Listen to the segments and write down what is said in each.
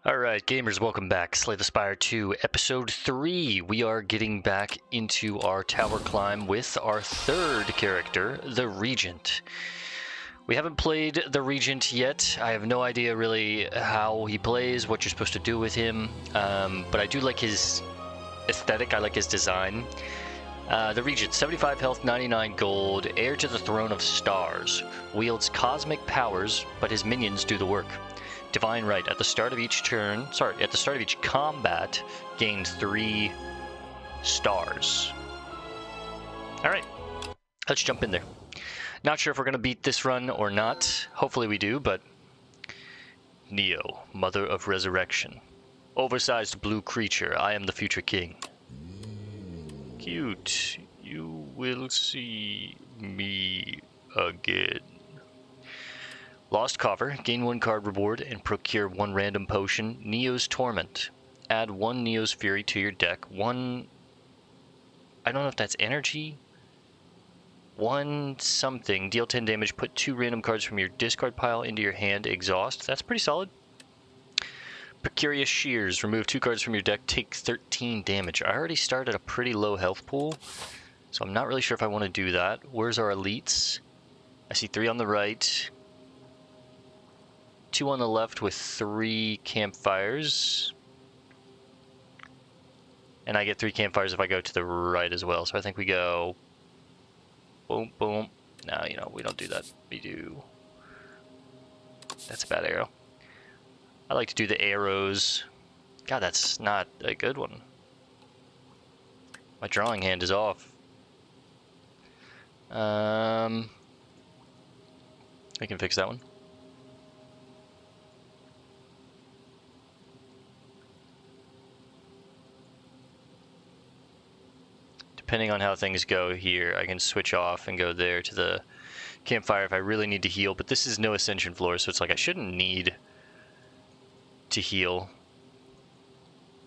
Alright, gamers, welcome back. Slay the Spire 2, Episode 3. We are getting back into our tower climb with our third character, the Regent. We haven't played the Regent yet. I have no idea really how he plays, what you're supposed to do with him, but I do like his aesthetic, I like his design. The Regent, 75 health, 99 gold, heir to the throne of stars, wields cosmic powers, but his minions do the work. Divine Right, at the start of each combat, gains 3 stars. Alright, let's jump in there. Not sure if we're going to beat this run or not. Hopefully we do, but... Neo, Mother of Resurrection. Oversized blue creature, I am the future king. Cute, you will see me again. Lost Coffer, gain 1 card reward and procure 1 random potion. Neo's Torment. Add 1 Neo's Fury to your deck. 1... I don't know if that's energy? 1 something. Deal 10 damage. Put 2 random cards from your discard pile into your hand. Exhaust. That's pretty solid. Precarious Shears. Remove 2 cards from your deck. Take 13 damage. I already started a pretty low health pool, so I'm not really sure if I want to do that. Where's our elites? I see 3 on the right. 2 on the left with 3 campfires. And I get 3 campfires if I go to the right as well. So I think we go... boom, boom. No, you know, we don't do that. We do... That's a bad arrow. I like to do the arrows. God, that's not a good one. My drawing hand is off. I can fix that one. Depending on how things go here, I can switch off and go there to the campfire if I really need to heal, but this is no Ascension floor, so it's like I shouldn't need to heal.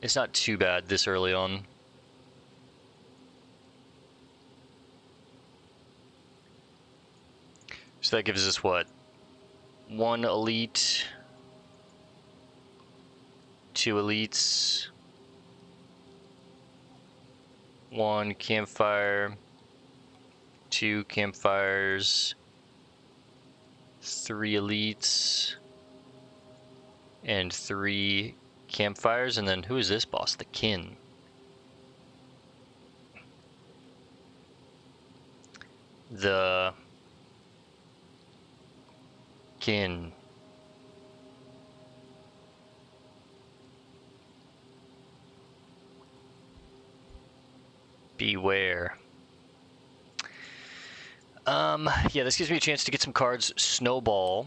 It's not too bad this early on. So that gives us what? 1 elite, 2 elites, 1 campfire, 2 campfires, 3 elites, and 3 campfires, and then who is this boss? The Kin. The Kin. Beware. Yeah, this gives me a chance to get some cards. Snowball.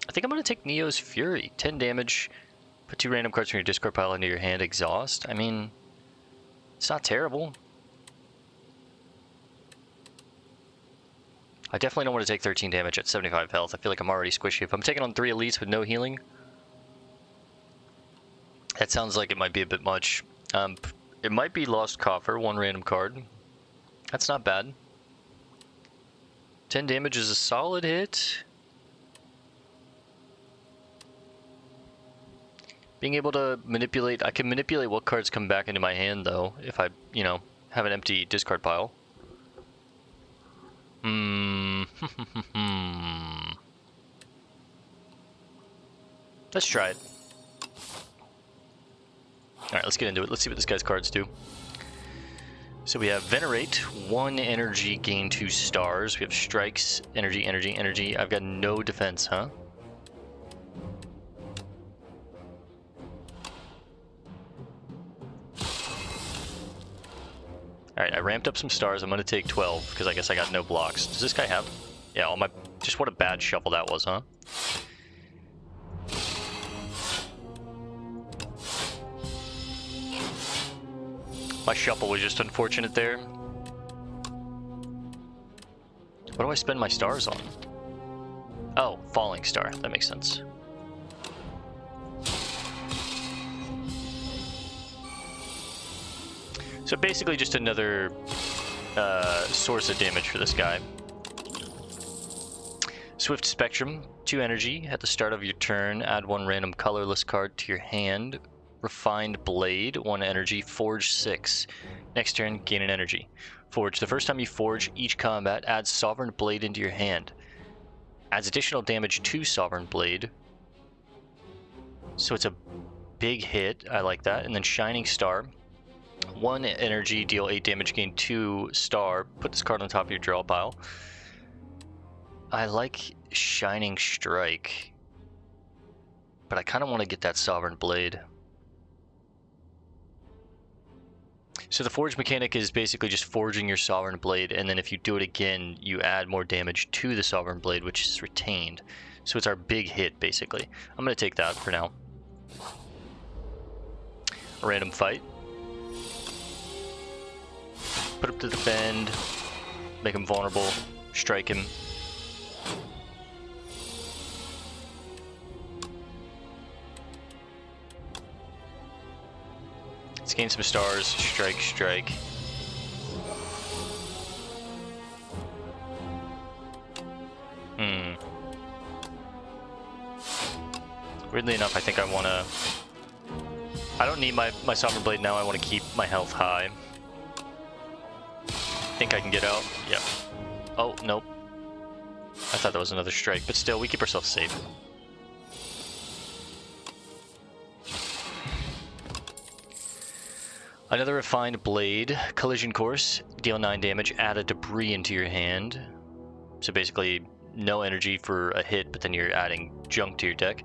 I think I'm going to take Neo's Fury. 10 damage. Put 2 random cards from your discard pile into your hand. Exhaust. I mean, it's not terrible. I definitely don't want to take 13 damage at 75 health. I feel like I'm already squishy. If I'm taking on 3 elites with no healing, that sounds like it might be a bit much. It might be Lost Coffer, 1 random card. That's not bad. 10 damage is a solid hit. Being able to manipulate, I can manipulate what cards come back into my hand though, if I, you know, have an empty discard pile. Let's try it. Alright, let's get into it. Let's see what this guy's cards do. So we have Venerate, 1 energy, gain 2 stars. We have Strikes, energy, energy, energy. I've got no defense, huh? Alright, I ramped up some stars. I'm going to take 12, because I guess I got no blocks. Does this guy have... Yeah, all my... Just what a bad shuffle that was, huh? My shuffle was just unfortunate there. What do I spend my stars on? Oh, Falling Star. That makes sense. So basically just another source of damage for this guy. Swift Spectrum, 2 energy. At the start of your turn, add 1 random colorless card to your hand. Refined Blade, 1 energy. Forge 6. Next turn, gain an energy. Forge. The first time you forge each combat, adds Sovereign Blade into your hand. Adds additional damage to Sovereign Blade. So it's a big hit. I like that. And then Shining Star. 1 energy, deal 8 damage, gain 2 star. Put this card on top of your draw pile. I like Shining Strike, but I kind of want to get that Sovereign Blade. So the Forge mechanic is basically just forging your Sovereign Blade, and then if you do it again, you add more damage to the Sovereign Blade, which is retained. So it's our big hit, basically. I'm going to take that for now. A random fight. Put up to defend, make him vulnerable, strike him. Let's gain some stars, strike, strike. Weirdly enough, I think I want to... I don't need my Sovereign Blade now, I want to keep my health high. Think I can get out? Yeah. Oh, nope. I thought that was another strike, but still, we keep ourselves safe. Another Refined Blade. Collision Course. Deal 9 damage. Add a debris into your hand. So basically, no energy for a hit, but then you're adding junk to your deck.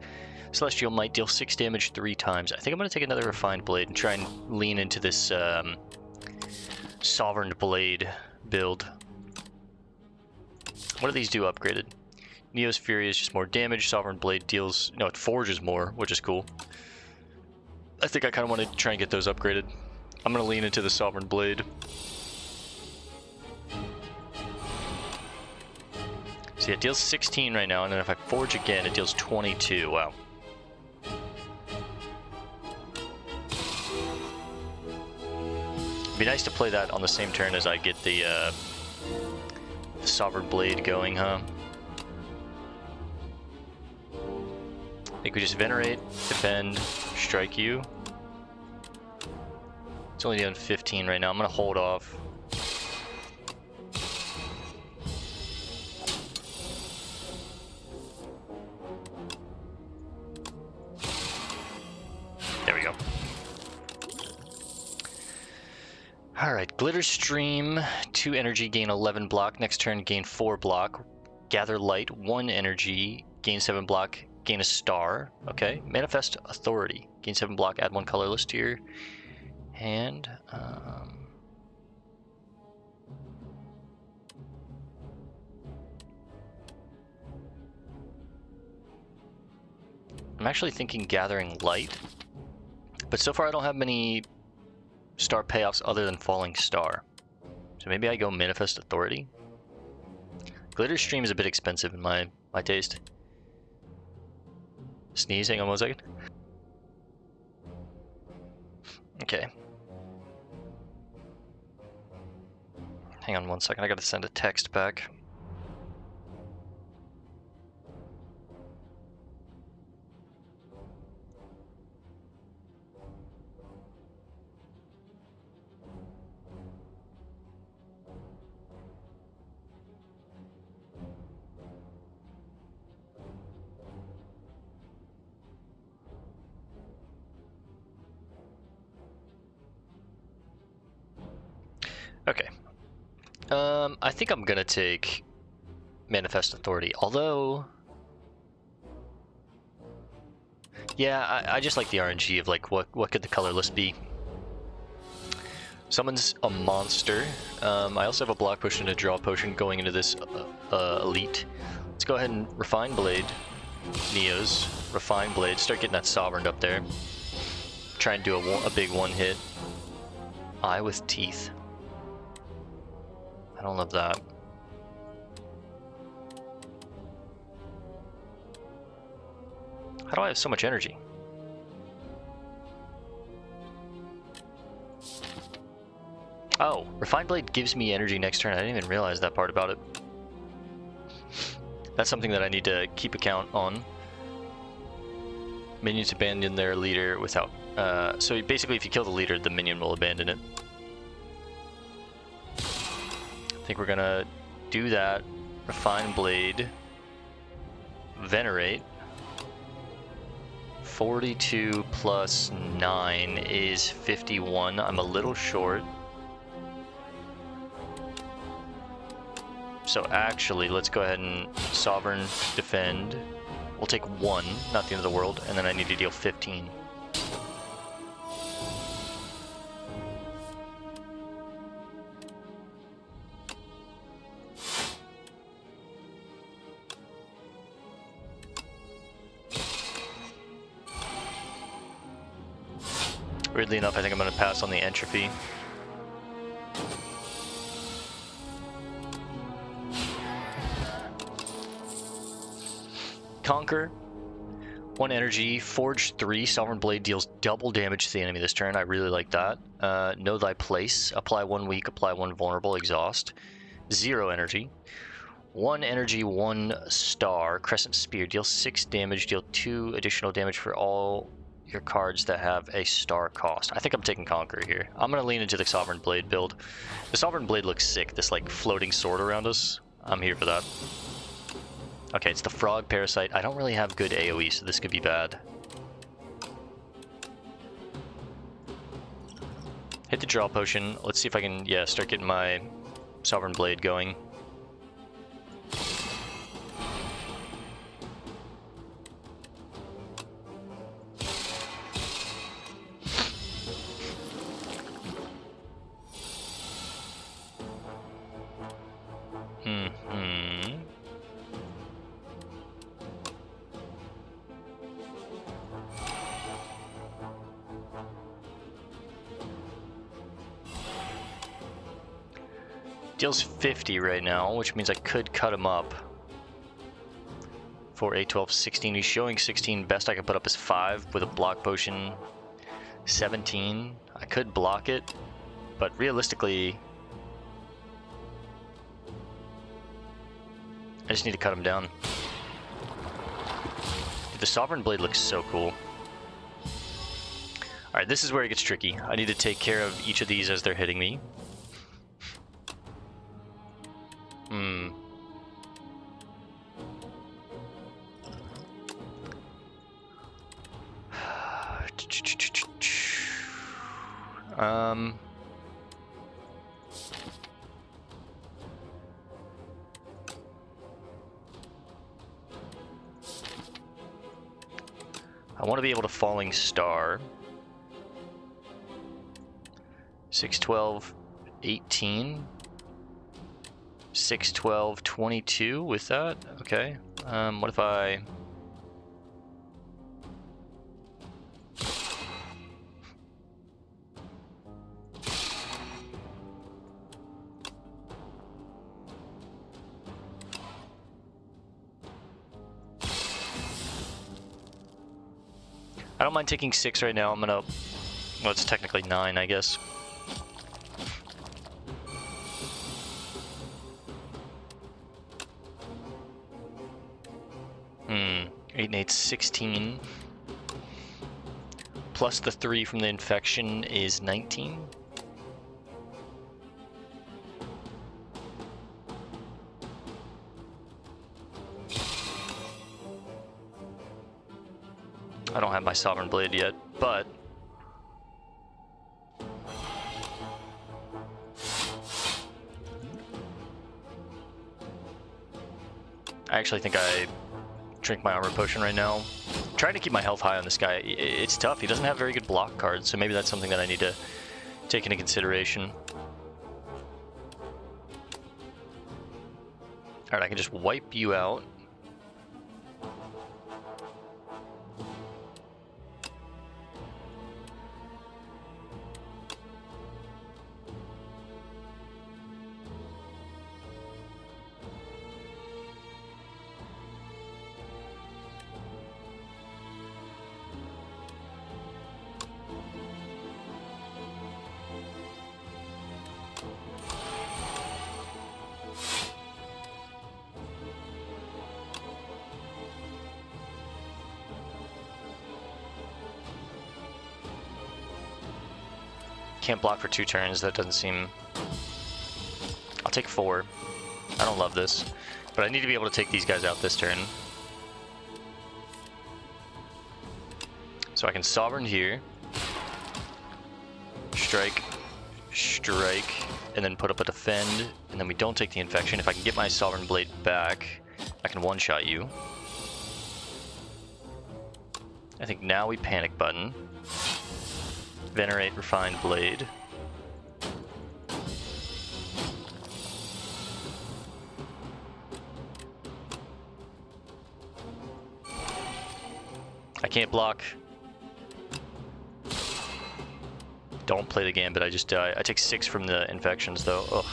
Celestial Might. Deal 6 damage 3 times. I think I'm going to take another Refined Blade and try and lean into this Sovereign Blade build. What do these do upgraded? Neo's Fury is just more damage. Sovereign Blade deals... No, it forges more, which is cool. I think I kind of want to try and get those upgraded. I'm going to lean into the Sovereign Blade. So yeah, it deals 16 right now, and then if I forge again, it deals 22. Wow. It'd be nice to play that on the same turn as I get the Sovereign Blade going, huh? I think we just Venerate, defend, strike you. It's only doing 15 right now. I'm going to hold off. There we go. Alright, Glitter Stream, 2 energy, gain 11 block. Next turn, gain 4 block. Gather Light, 1 energy, gain 7 block, gain a star. Okay, Manifest Authority. Gain 7 block, add 1 colorless to your hand. I'm actually thinking Gathering Light, but so far I don't have many star payoffs other than Falling Star. So maybe I go Manifest Authority. Glitter Stream is a bit expensive in my taste. Sneeze, hang on 1 second. Okay. Hang on 1 second, I gotta send a text back. Okay. I think I'm gonna take Manifest Authority, although... Yeah, I just like the RNG of like, what could the colorless be? Summons a monster. I also have a block potion and a draw potion going into this elite. Let's go ahead and Refine Blade. Neos. Refine Blade. Start getting that Sovereign up there. Try and do a big one hit. Eye with Teeth. I don't love that. How do I have so much energy? Oh, Refined Blade gives me energy next turn. I didn't even realize that part about it. That's something that I need to keep account on. Minions abandon their leader without... so basically if you kill the leader, the minion will abandon it. I think we're gonna do that. Refine Blade. Venerate. 42 plus 9 is 51. I'm a little short. So actually, let's go ahead and Sovereign Defend. We'll take 1, not the end of the world, and then I need to deal 15. Weirdly enough, I think I'm going to pass on the entropy. Conquer. 1 energy. Forge 3. Sovereign Blade deals double damage to the enemy this turn. I really like that. Know Thy Place. Apply 1 weak, apply 1 vulnerable. Exhaust. 0 energy. 1 energy, 1 star. Crescent Spear. Deal 6 damage. Deal 2 additional damage for all your cards that have a star cost. I think I'm taking Conquer here. I'm going to lean into the Sovereign Blade build. The Sovereign Blade looks sick. This like floating sword around us. I'm here for that. Okay, it's the Frog Parasite. I don't really have good AoE, so this could be bad. Hit the Draw Potion. Let's see if I can, yeah, start getting my Sovereign Blade going. Deals 50 right now, which means I could cut him up for a 12, 16. He's showing 16. Best I can put up is 5 with a block potion. 17. I could block it, but realistically, I just need to cut him down. Dude, the Sovereign Blade looks so cool. Alright, this is where it gets tricky. I need to take care of each of these as they're hitting me. I want to be able to Falling Star. 6, 12, 18. 6, 12, 22 with that? Okay. What if I... I don't mind taking 6 right now. I'm gonna... Well, it's technically 9, I guess. 8 and 8, 16. Plus the 3 from the infection is 19. I don't have my Sovereign Blade yet, but I actually think I drink my armor potion right now. I'm trying to keep my health high on this guy. It's tough. He doesn't have very good block cards, so maybe that's something that I need to take into consideration. Alright, I can just wipe you out. Can't block for 2 turns, that doesn't seem... I'll take 4. I don't love this, but I need to be able to take these guys out this turn. So I can Sovereign here. Strike, strike, and then put up a defend, and then we don't take the infection. If I can get my Sovereign Blade back, I can one-shot you. I think now we panic button. Venerate Refined Blade. I can't block. Don't play the Gambit, I just die. I take 6 from the infections though. Ugh.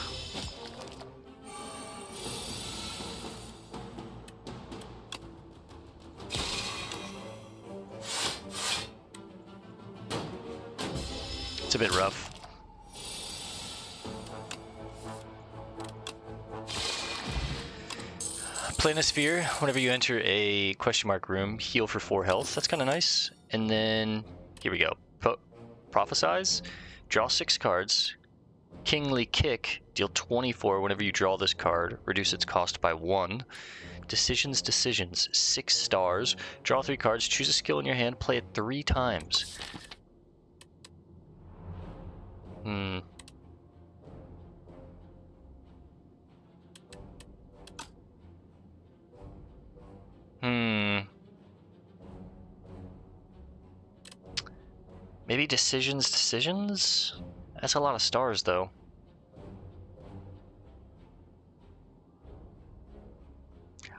It's a bit rough. Planisphere, whenever you enter a question mark room, heal for 4 health. That's kind of nice. And then, here we go. Prophesize, draw 6 cards. Kingly Kick, deal 24 whenever you draw this card. Reduce its cost by 1. Decisions, 6 stars. Draw 3 cards, choose a skill in your hand, play it 3 times. Maybe decisions? That's a lot of stars, though.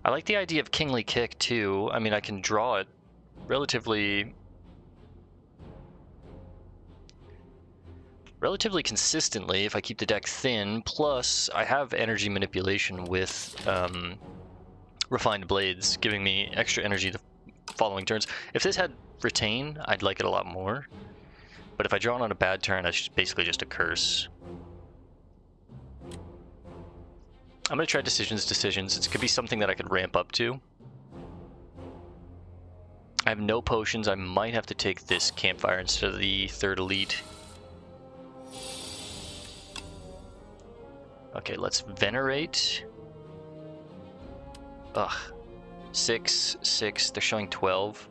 I like the idea of Kingly Kick, too. I mean, I can draw it relatively consistently if I keep the deck thin. Plus, I have energy manipulation with Refined Blades, giving me extra energy the following turns. If this had Retain, I'd like it a lot more. But if I draw it on a bad turn, that's basically just a curse. I'm going to try decisions. It could be something that I could ramp up to. I have no potions. I might have to take this Campfire instead of the 3rd Elite. Okay, let's Venerate. Ugh. 6, 6. They're showing 12.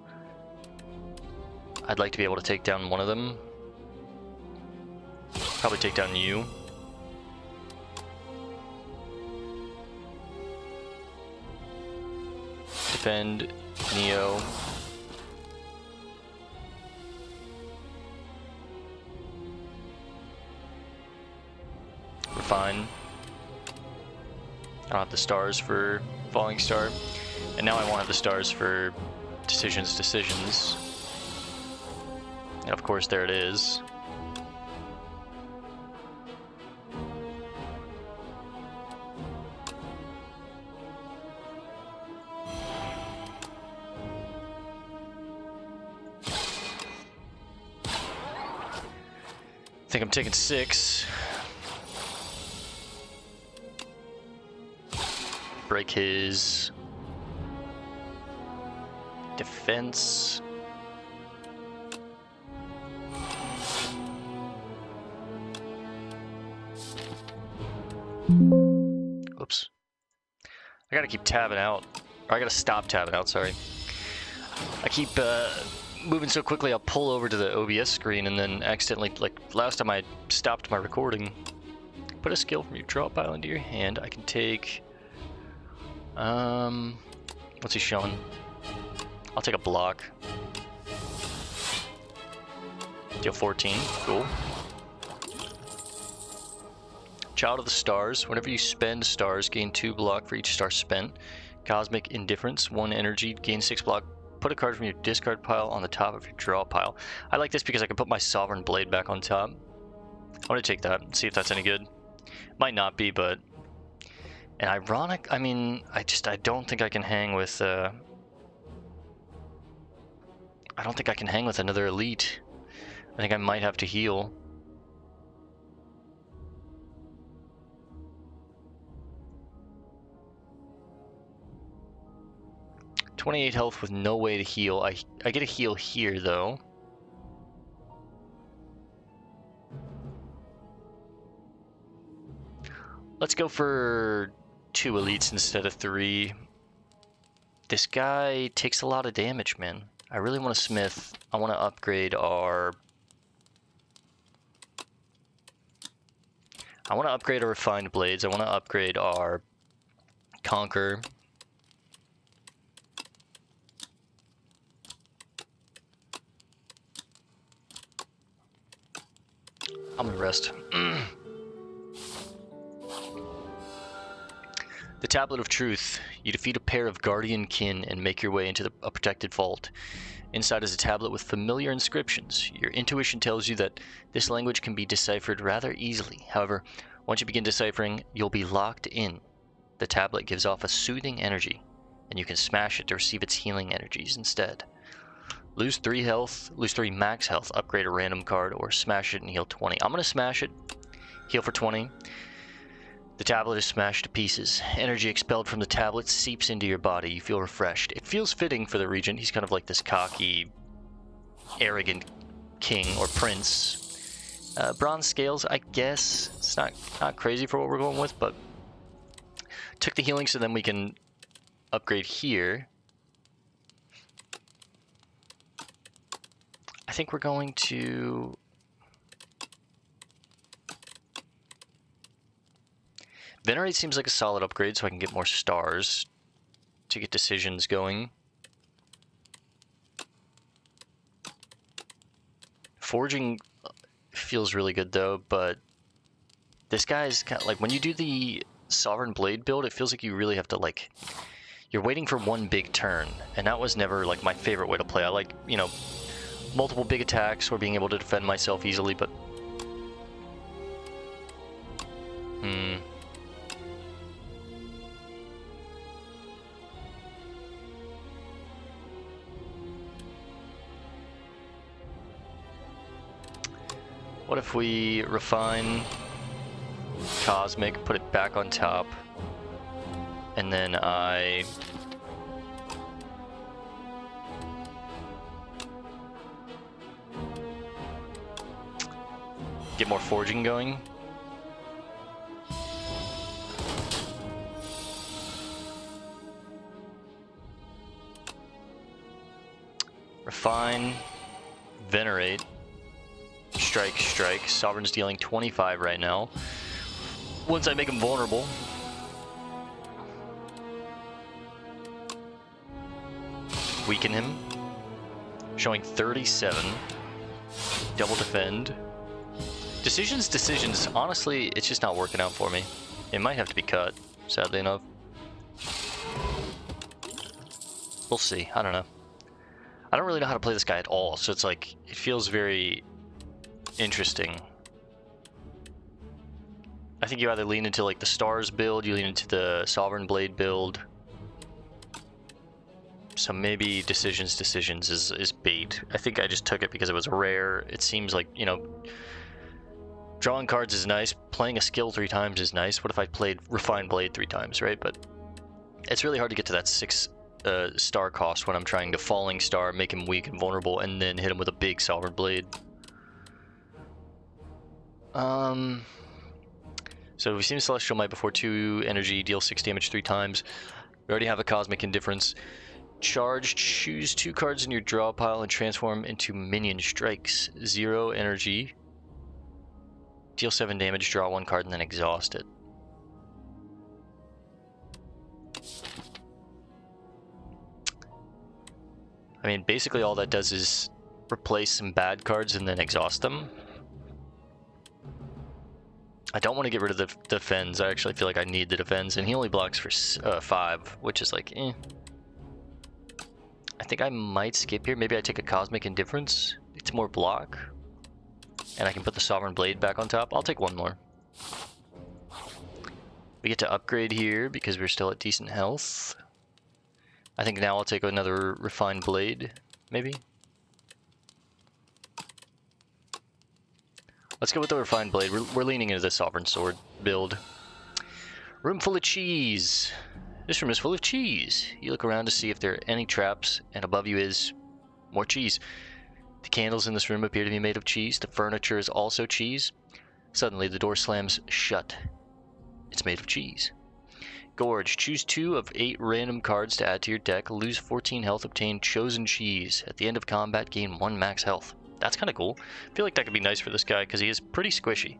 I'd like to be able to take down one of them. Probably take down you. Defend, Neo. Refine. I don't have the stars for Falling Star. And now I won't have the stars for decisions. And of course, there it is. I think I'm taking 6. Break his defense. Oops. I gotta keep tabbing out. Or I gotta stop tabbing out, sorry. I keep moving so quickly I'll pull over to the OBS screen and then accidentally, like last time I stopped my recording. Put a skill from your draw pile into your hand. I can take... what's he showing? I'll take a block. Deal 14, cool. Child of the Stars. Whenever you spend stars, gain 2 block for each star spent. Cosmic Indifference, 1 energy, gain 6 block. Put a card from your discard pile on the top of your draw pile. I like this because I can put my Sovereign Blade back on top. I want to take that and see if that's any good. Might not be, but... And ironic, I mean, I don't think I can hang with, I don't think I can hang with another Elite. I think I might have to heal. $28 health with no way to heal. I get a heal here, though. Let's go for 2 elites instead of 3. This guy takes a lot of damage, man. I really want to smith. I want to upgrade our... refined blades. I want to upgrade our conquer. I'm gonna rest. The Tablet of Truth. You defeat a pair of guardian kin and make your way into a protected vault. Inside is a tablet with familiar inscriptions. Your intuition tells you that this language can be deciphered rather easily. However, once you begin deciphering, you'll be locked in. The tablet gives off a soothing energy, and you can smash it to receive its healing energies instead. Lose 3 health, lose 3 max health, upgrade a random card, or smash it and heal 20. I'm going to smash it, heal for 20. The tablet is smashed to pieces. Energy expelled from the tablet seeps into your body. You feel refreshed. It feels fitting for the Regent. He's kind of like this cocky, arrogant king or prince. Bronze scales, I guess. It's not crazy for what we're going with, but took the healing so then we can upgrade here. I think we're going to... Venerate seems like a solid upgrade, so I can get more stars to get decisions going. Forging feels really good though, but this guy's kind of like, when you do the Sovereign Blade build, it feels like you really have to, like, you're waiting for one big turn, and that was never like my favorite way to play. I like, you know, multiple big attacks or being able to defend myself easily, but what if we refine Cosmic, put it back on top, and then I get more forging going? Refine, Venerate, Strike. Sovereign's dealing 25 right now. Once I make him vulnerable. Weaken him. Showing 37. Double defend. Decisions. Honestly, it's just not working out for me. It might have to be cut, sadly enough. We'll see. I don't know. I don't really know how to play this guy at all, so it's like, it feels very interesting. I think you either lean into like the Stars build, you lean into the Sovereign Blade build. So maybe decisions is bait. I think I just took it because it was rare. It seems like, you know, drawing cards is nice, playing a skill 3 times is nice. What if I played Refined Blade 3 times, right? But it's really hard to get to that 6 star cost when I'm trying to Falling Star, make him weak and vulnerable, and then hit him with a big Sovereign Blade. So we've seen Celestial Might before, 2 energy, deal 6 damage 3 times. We already have a Cosmic Indifference. Charge, choose 2 cards in your draw pile and transform into minion strikes. 0 energy. Deal 7 damage, draw 1 card, and then exhaust it. I mean, basically all that does is replace some bad cards and then exhaust them. I don't want to get rid of the defends. I actually feel like I need the defends, and he only blocks for 5, which is like, eh. I think I might skip here. Maybe I take a Cosmic Indifference. It's more block. And I can put the Sovereign Blade back on top. I'll take 1 more. We get to upgrade here because we're still at decent health. I think now I'll take another Refined Blade, maybe. Let's go with the Refined Blade. We're leaning into the Sovereign Sword build. Room full of cheese. This room is full of cheese. You look around to see if there are any traps, and above you is more cheese. The candles in this room appear to be made of cheese. The furniture is also cheese. Suddenly, the door slams shut. It's made of cheese. Gorge. Choose 2 of 8 random cards to add to your deck. Lose 14 health. Obtain chosen cheese. At the end of combat, gain 1 max health. That's kind of cool. I feel like that could be nice for this guy because he is pretty squishy.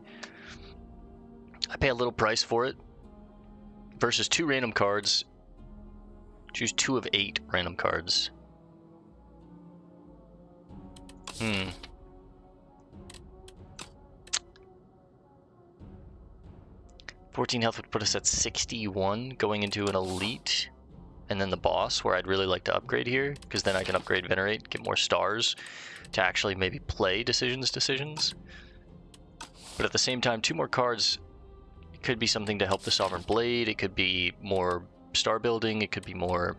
I pay a little price for it. Versus 2 random cards. Choose 2 of 8 random cards. 14 health would put us at 61 going into an elite. And then the boss, where I'd really like to upgrade here, because then I can upgrade Venerate, get more stars to actually maybe play decisions. But at the same time, 2 more cards, it could be something to help the Sovereign Blade, it could be more star building, it could be more...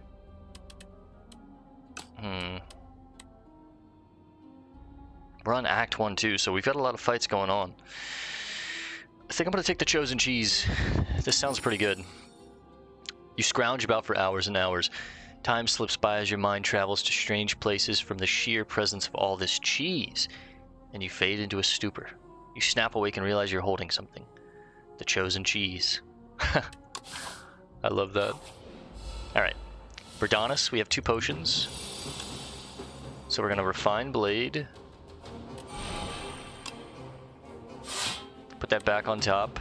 We're on Act 1 too, so we've got a lot of fights going on. I think I'm going to take the Chosen Cheese. This sounds pretty good. You scrounge about for hours and hours. Time slips by as your mind travels to strange places from the sheer presence of all this cheese, and you fade into a stupor. You snap awake and realize you're holding something. The Chosen Cheese. I love that. Alright. Verdanus, we have 2 potions. So we're going to Refine Blade. Put that back on top.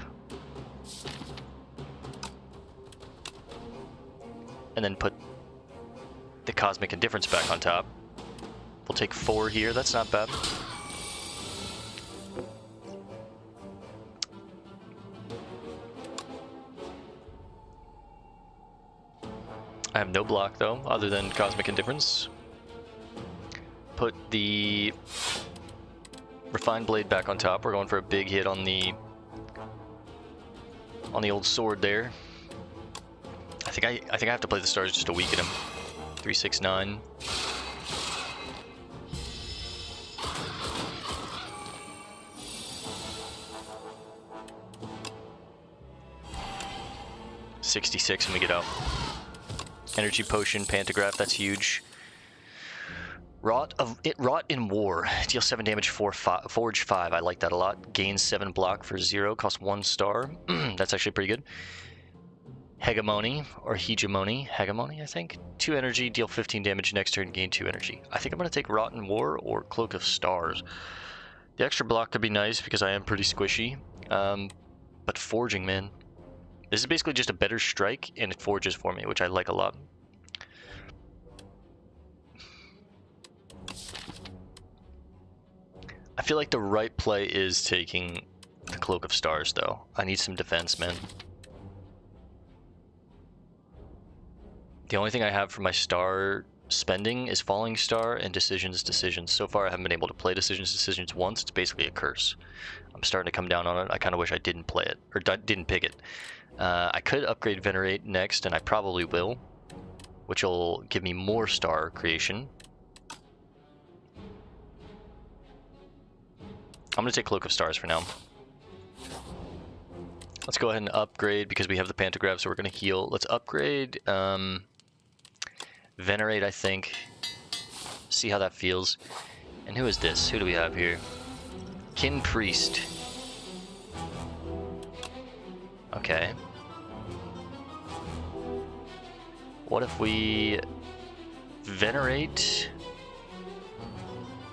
And then put the Cosmic Indifference back on top. We'll take 4 here, that's not bad. I have no block though, other than Cosmic Indifference. Put the Refined Blade back on top. We're going for a big hit on the old sword there. I think I have to play the stars just to weaken him. 3, 6, 9. $66 and we get out. Energy Potion, Pantograph, that's huge. Rot in War. Deal 7 damage, Forge 5. I like that a lot. Gains 7 block for 0. Costs 1 star. That's actually pretty good. Hegemony, or Hegemony. Hegemony, I think. 2 energy, deal 15 damage next turn, gain 2 energy. I think I'm going to take Rot in War or Cloak of Stars. The extra block could be nice because I am pretty squishy. But Forging, man. This is basically just a better strike, and it forges for me, which I like a lot. I feel like the right play is taking the Cloak of Stars, though. I need some defense, man. The only thing I have for my star spending is Falling Star and Decisions. So far, I haven't been able to play Decisions once. It's basically a curse. I'm starting to come down on it. I kind of wish I didn't play it, or didn't pick it. I could upgrade Venerate next, and I probably will, which will give me more star creation. I'm going to take Cloak of Stars for now. Let's go ahead and upgrade because we have the Pantograph, so we're going to heal. Let's upgrade Venerate, I think. See how that feels. And who is this? Who do we have here? Kin Priest. Okay. What if we Venerate?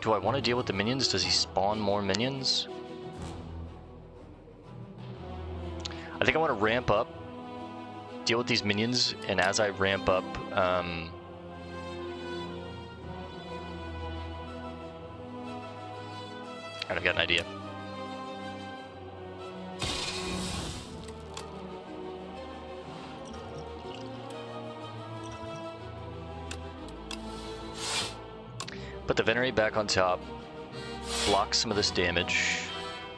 Do I want to deal with the minions? Does he spawn more minions? I think I want to ramp up, deal with these minions, and as I ramp up, Alright, I've got an idea. Put the Venerate back on top, block some of this damage.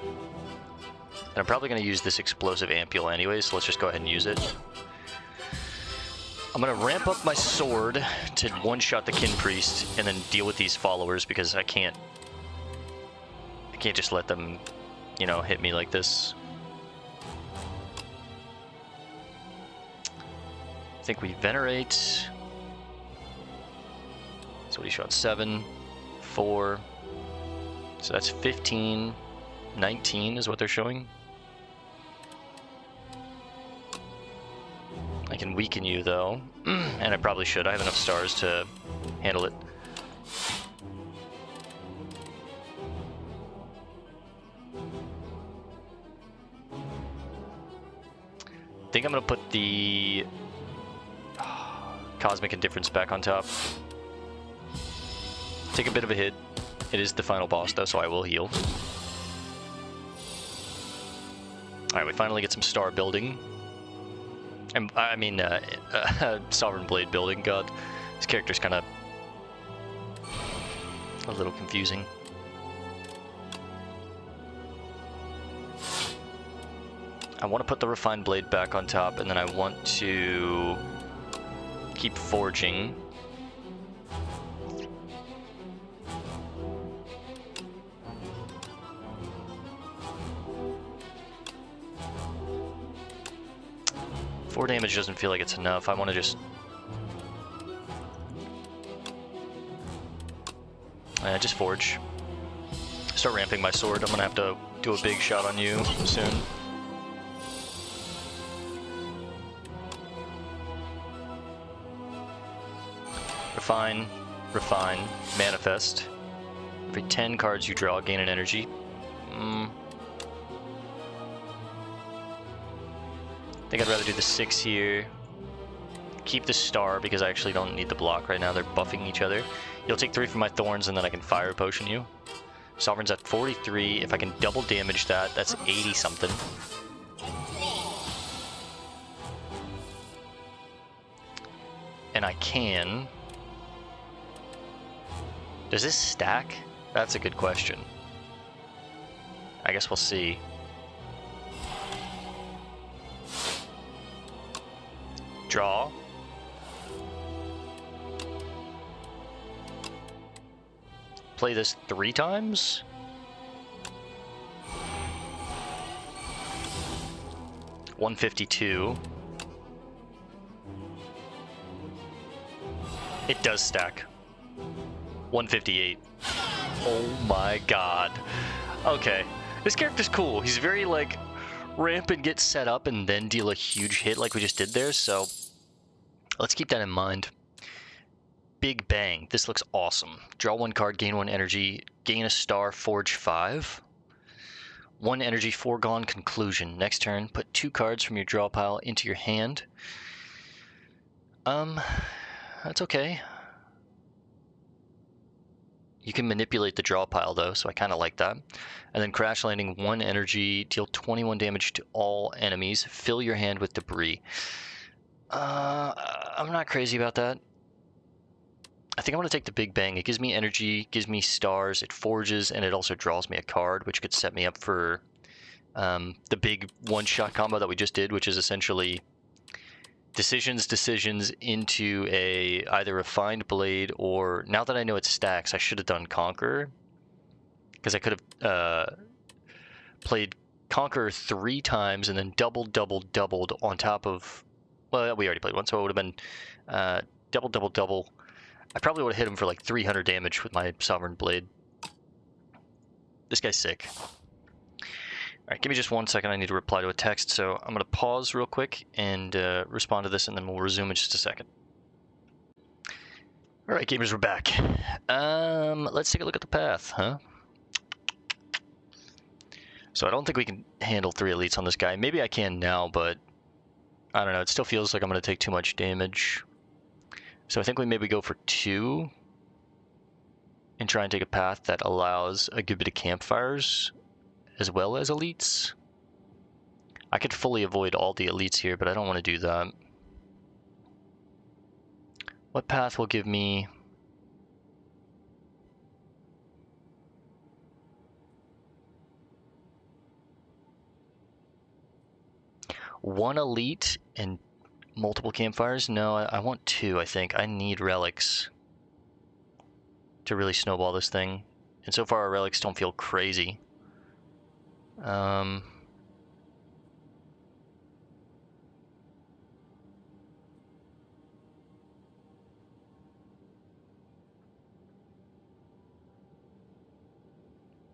And I'm probably going to use this explosive ampule anyway, so let's just go ahead and use it. I'm going to ramp up my sword to one-shot the Kin Priest and then deal with these followers because I can't just let them, you know, hit me like this. I think we Venerate. So we shot 7, 4. So that's 15, 19 is what they're showing. I can weaken you, though. And I probably should. I have enough stars to handle it. I think I'm going to put the Cosmic Indifference back on top. Take a bit of a hit. It is the final boss, though, so I will heal. Alright, we finally get some star building. And I mean, Sovereign Blade building. God, this character's kind of a little confusing. I want to put the Refined Blade back on top, and then I want to keep forging. Four damage doesn't feel like it's enough. I want to just... just forge. Start ramping my sword. I'm going to have to do a big shot on you soon. Refine, refine, manifest. Every 10 cards you draw, gain an energy. I think I'd rather do the 6 here. Keep the star because I actually don't need the block right now. They're buffing each other. You'll take 3 from my thorns and then I can fire potion you. Sovereign's at 43. If I can double damage that, that's 80 something. And I can... Does this stack? That's a good question. I guess we'll see. Draw. Play this 3 times? $152. It does stack. 158. Oh my god. Okay. This character's cool. He's very, like, ramp and get set up and then deal a huge hit like we just did there, so let's keep that in mind. Big Bang. This looks awesome. Draw 1 card, gain 1 energy, gain a star, forge 5. 1 energy, foregone conclusion. Next turn, put 2 cards from your draw pile into your hand. That's okay. You can manipulate the draw pile, though, so I kind of like that. And then crash landing 1 energy, deal 21 damage to all enemies. Fill your hand with debris. I'm not crazy about that. I think I'm going to take the Big Bang. It gives me energy, gives me stars, it forges, and it also draws me a card, which could set me up for the big one-shot combo that we just did, which is essentially decisions into either Refined Blade or, now that I know it stacks, I should have done Conqueror, because I could have played Conqueror 3 times and then doubled on top of, well, we already played one, so it would have been double. I probably would have hit him for like 300 damage with my Sovereign Blade. This guy's sick. Alright, give me just 1 second. I need to reply to a text, so I'm going to pause real quick and respond to this, and then we'll resume in just a second. Alright, gamers, we're back. Let's take a look at the path, huh? So I don't think we can handle 3 elites on this guy. Maybe I can now, but I don't know. It still feels like I'm going to take too much damage. So I think we maybe go for 2 and try and take a path that allows a good bit of campfires as well as elites. I could fully avoid all the elites here, but I don't want to do that. What path will give me... one elite and multiple campfires? No, I want 2, I think. I need relics to really snowball this thing. And so far our relics don't feel crazy.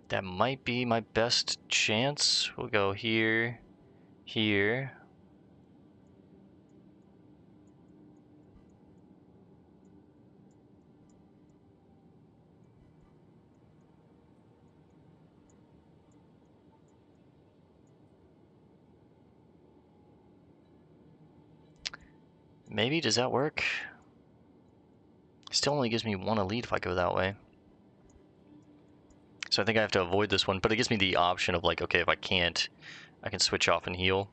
That might be my best chance. We'll go here, here. Maybe, does that work? Still only gives me 1 elite if I go that way. So I think I have to avoid this one, but it gives me the option of like, okay, if I can't, I can switch off and heal.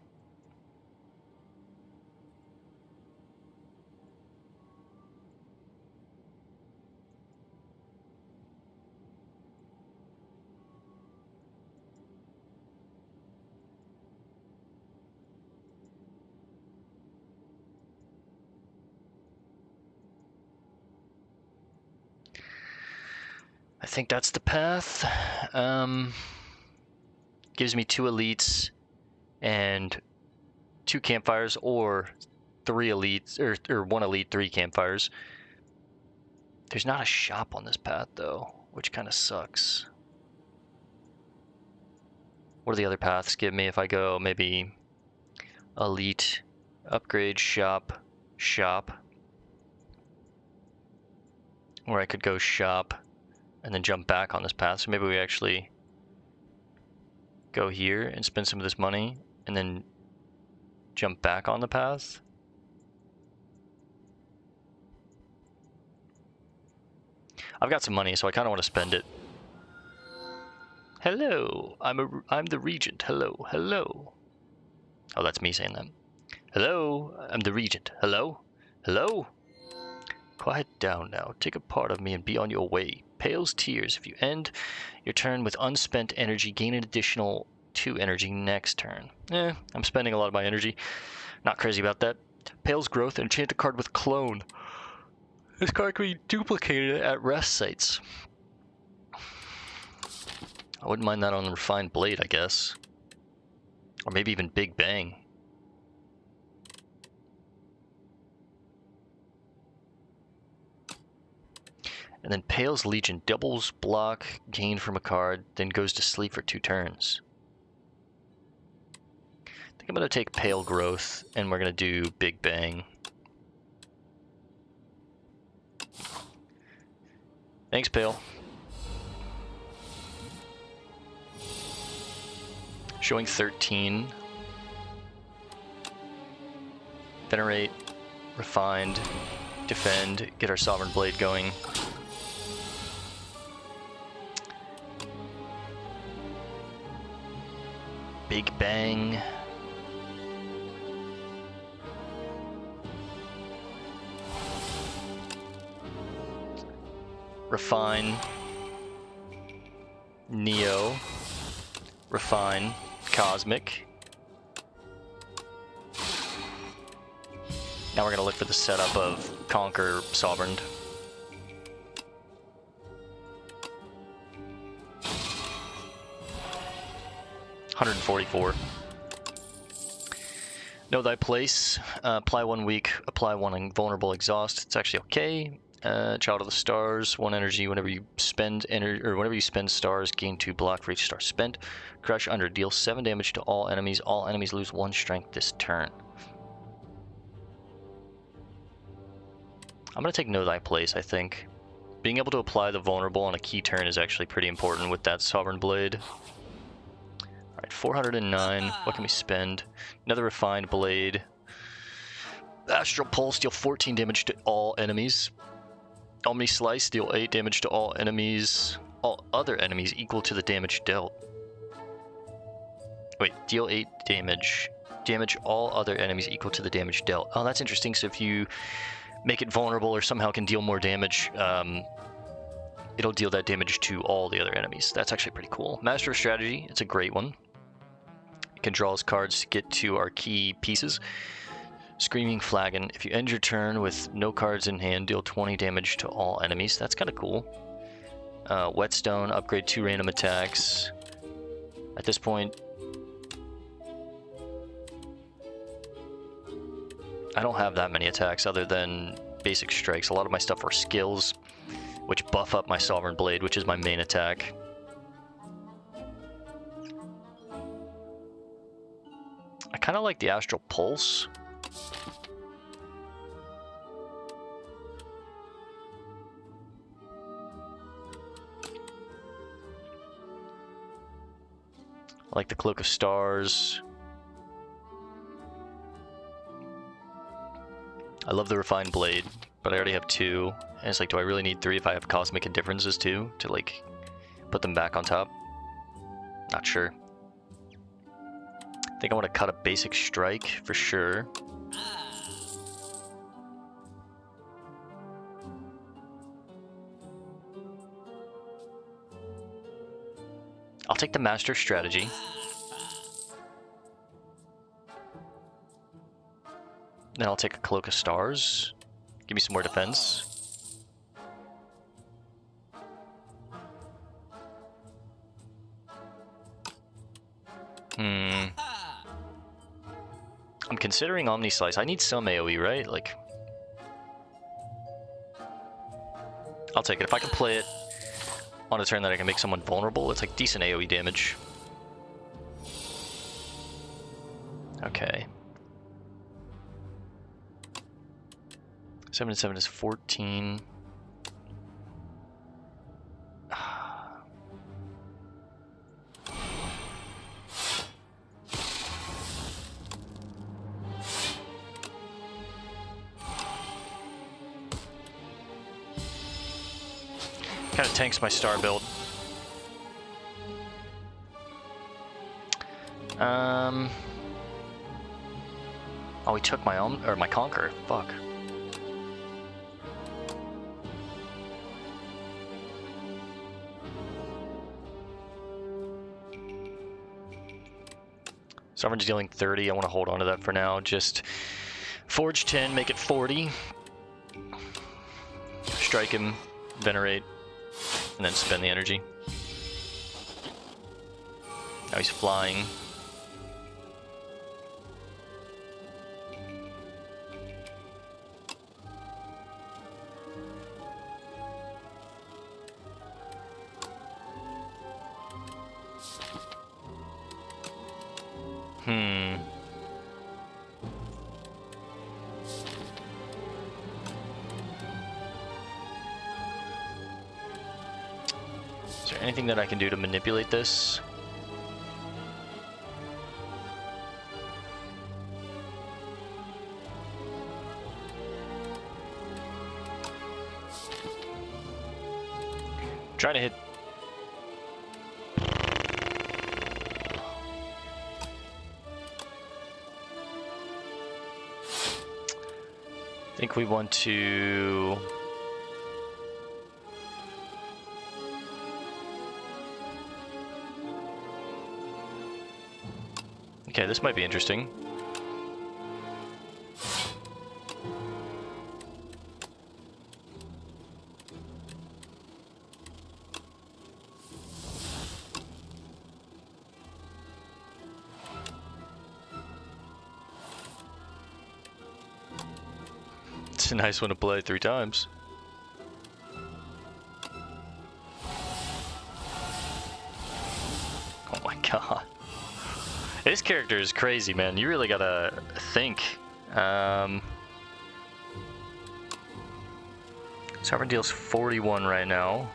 I think that's the path. Gives me 2 elites and 2 campfires, or 3 elites, or 1 elite, 3 campfires. There's not a shop on this path though, which kind of sucks. What do the other paths give me if I go maybe elite, upgrade, shop, or I could go shop and then jump back on this path. So maybe we actually go here and spend some of this money and then jump back on the path. I've got some money, so I kind of want to spend it. Hello, I'm the Regent. Hello, hello. Oh, that's me saying that. Hello, I'm the Regent. Hello, hello. Quiet down now. Take a part of me and be on your way. Pale's Tears. If you end your turn with unspent energy, gain an additional 2 energy next turn. I'm spending a lot of my energy. Not crazy about that. Pale's Growth, an enchanted card with Clone. This card can be duplicated at rest sites. I wouldn't mind that on the Refined Blade, I guess. Or maybe even Big Bang. And then Pale's Legion doubles block gained from a card, then goes to sleep for 2 turns. I think I'm going to take Pale Growth, and we're going to do Big Bang. Thanks, Pale. Showing 13. Venerate, Refined, Defend, get our Sovereign Blade going. Big Bang. Refine. Neo. Refine. Cosmic. Now we're going to look for the setup of Conquer Sovereign. $144. Know thy place. Apply 1 weak. Apply 1 invulnerable exhaust. It's actually okay. Child of the Stars. 1 energy. Whenever you spend whenever you spend stars, gain 2 block for each star spent. Crush under. Deal 7 damage to all enemies. All enemies lose 1 strength this turn. I'm gonna take Know Thy Place, I think. Being able to apply the vulnerable on a key turn is actually pretty important with that Sovereign Blade. Alright, 409. What can we spend? Another Refined Blade. Astral Pulse, deal 14 damage to all enemies. Omni Slice, deal 8 damage to all enemies. All other enemies equal to the damage dealt. Wait, deal 8 damage. Damage all other enemies equal to the damage dealt. Oh, that's interesting. So if you make it vulnerable or somehow can deal more damage, it'll deal that damage to all the other enemies. That's actually pretty cool. Master of Strategy, it's a great one. It can draw us cards to get to our key pieces. Screaming Flagon, if you end your turn with no cards in hand, deal 20 damage to all enemies. That's kind of cool. Whetstone, upgrade 2 random attacks. At this point, I don't have that many attacks other than basic strikes. A lot of my stuff are skills, which buff up my Sovereign Blade, which is my main attack. I kind of like the Astral Pulse. I like the Cloak of Stars. I love the Refined Blade, but I already have 2. And it's like, do I really need 3 if I have Cosmic Indifferences too? To like, put them back on top? Not sure. I think I want to cut a basic strike for sure. I'll take the Master Strategy. Then I'll take a Cloak of Stars. Give me some more defense. I'm considering Omni Slice. I need some AoE, right? Like, I'll take it. If I can play it on a turn that I can make someone vulnerable, it's like decent AoE damage. Okay. 7 and 7 is 14. Kind of tanks my star build. Oh, he took my my Conqueror. Fuck. Sovereign's dealing 30. I want to hold on to that for now. Just forge 10, make it 40. Strike him, venerate, and then spend the energy. Now he's flying. Is there anything that I can do to manipulate this? Trying to hit. I think we want to. Okay, this might be interesting. It's a nice one to play 3 times. Oh my god. This character is crazy, man. You really gotta think. Sovereign deals 41 right now.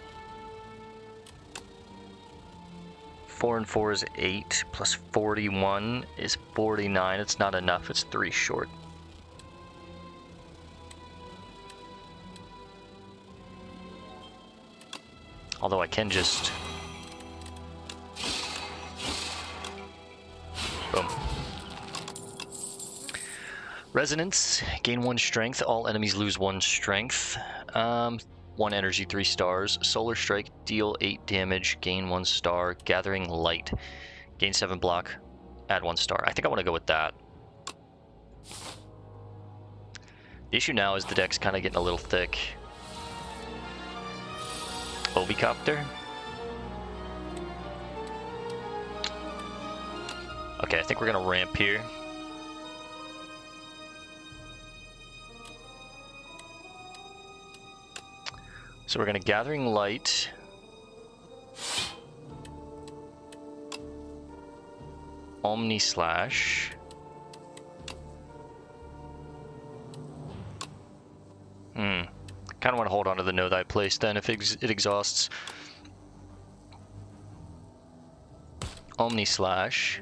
4 and 4 is 8, plus 41 is 49. It's not enough, it's 3 short. Although I can just... Boom. Resonance, gain 1 strength. All enemies lose 1 strength. 1 energy, 3 stars. Solar Strike, deal 8 damage, gain 1 star. Gathering Light, gain 7 block, add 1 star. I think I want to go with that. The issue now is the deck's kind of getting a little thick. Ovicopter. Okay, I think we're gonna ramp here. So we're gonna Gathering Light. Omni Slash. Kind of want to hold on to the Know Thy Place then if it exhausts. Omni Slash.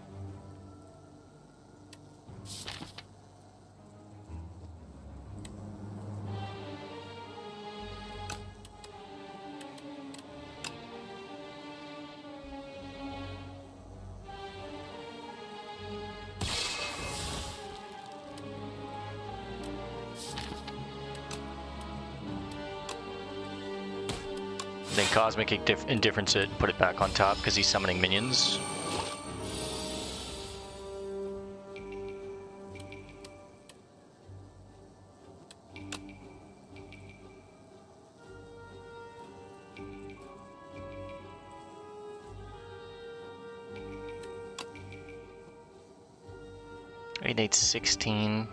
Then Cosmic Indifference it, put it back on top because he's summoning minions. Ignite 16.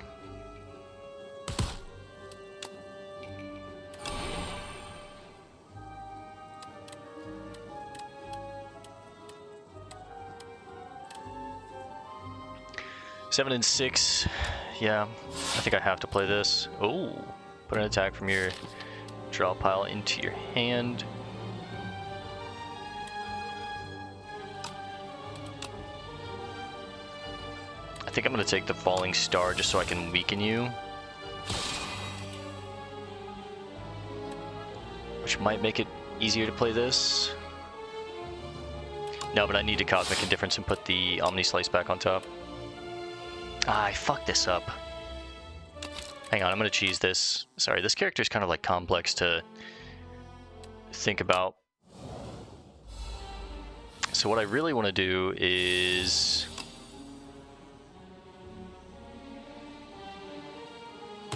Seven and 6. Yeah, I think I have to play this. Oh, put an attack from your draw pile into your hand. I think I'm going to take the Falling Star just so I can weaken you. Which might make it easier to play this. No, but I need to Cosmic Indifference and put the Omni Slice back on top. Ah, I fucked this up. Hang on, I'm going to cheese this. Sorry, this character is kind of like complex to think about. So what I really want to do is...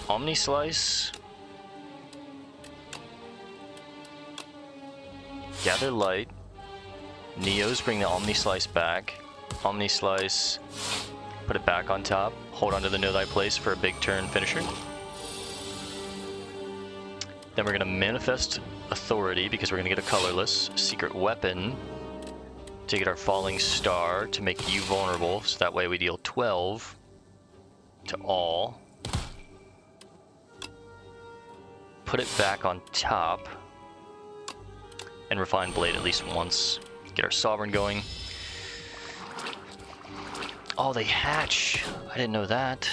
Omni Slice, Gather Light, Neos bring the Omni Slice back, Omni Slice, put it back on top, hold on to the Know Thy Place for a big turn finisher. Then we're going to Manifest Authority because we're going to get a colorless Secret Weapon to get our Falling Star to make you vulnerable, so that way we deal 12 to all. Put it back on top and Refine Blade at least once. Get our Sovereign going. Oh, they hatch. I didn't know that.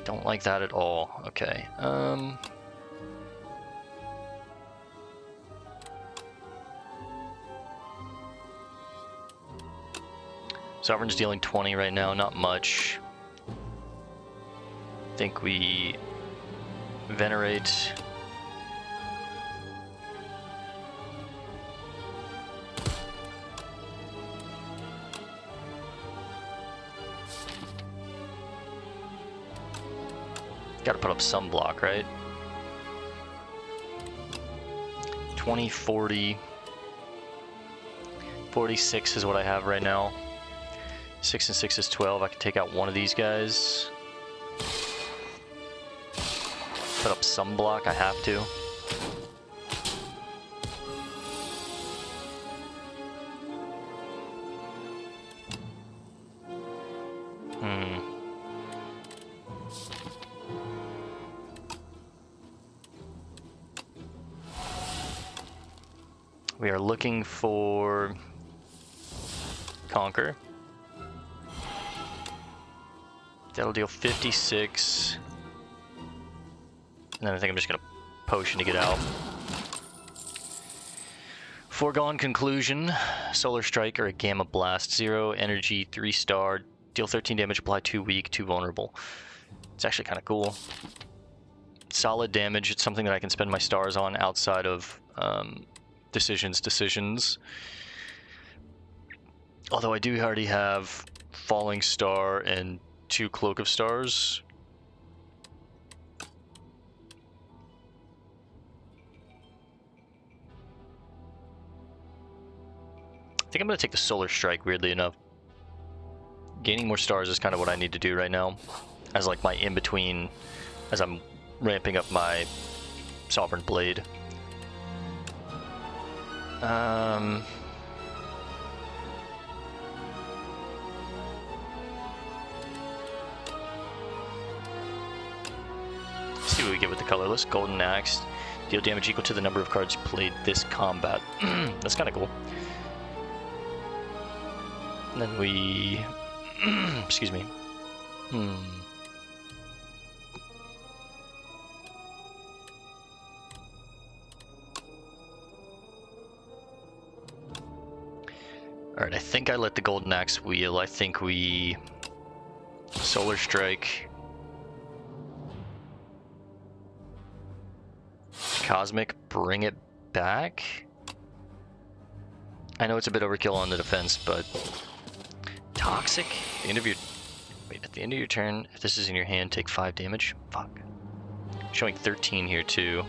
Don't like that at all. Okay. Sovereign's dealing 20 right now, not much. I think we Venerate. Gotta put up some block, right? 20, 40. 46 is what I have right now. 6 and 6 is 12. I can take out one of these guys. Put up some block, I have to. We are looking for Conquer. That'll deal 56. And then I think I'm just going to potion to get out. Foregone Conclusion. Solar Strike or a Gamma Blast. 0 energy, 3-star. Deal 13 damage, apply 2 weak, 2 vulnerable. It's actually kind of cool. Solid damage. It's something that I can spend my stars on outside of decisions. Although I do already have Falling Star and 2 Cloak of Stars. I think I'm going to take the Solar Strike, weirdly enough. Gaining more stars is kind of what I need to do right now. As like my in-between, as I'm ramping up my Sovereign Blade. See what we get with the colorless. Golden Axe. Deal damage equal to the number of cards you played this combat. That's kind of cool. And then we... excuse me. Alright, I think I let the Golden Axe wheel. I think we... Solar Strike. Cosmic, bring it back. I know it's a bit overkill on the defense, but toxic. At the end of your turn, if this is in your hand, take 5 damage. Fuck. Showing 13 here too.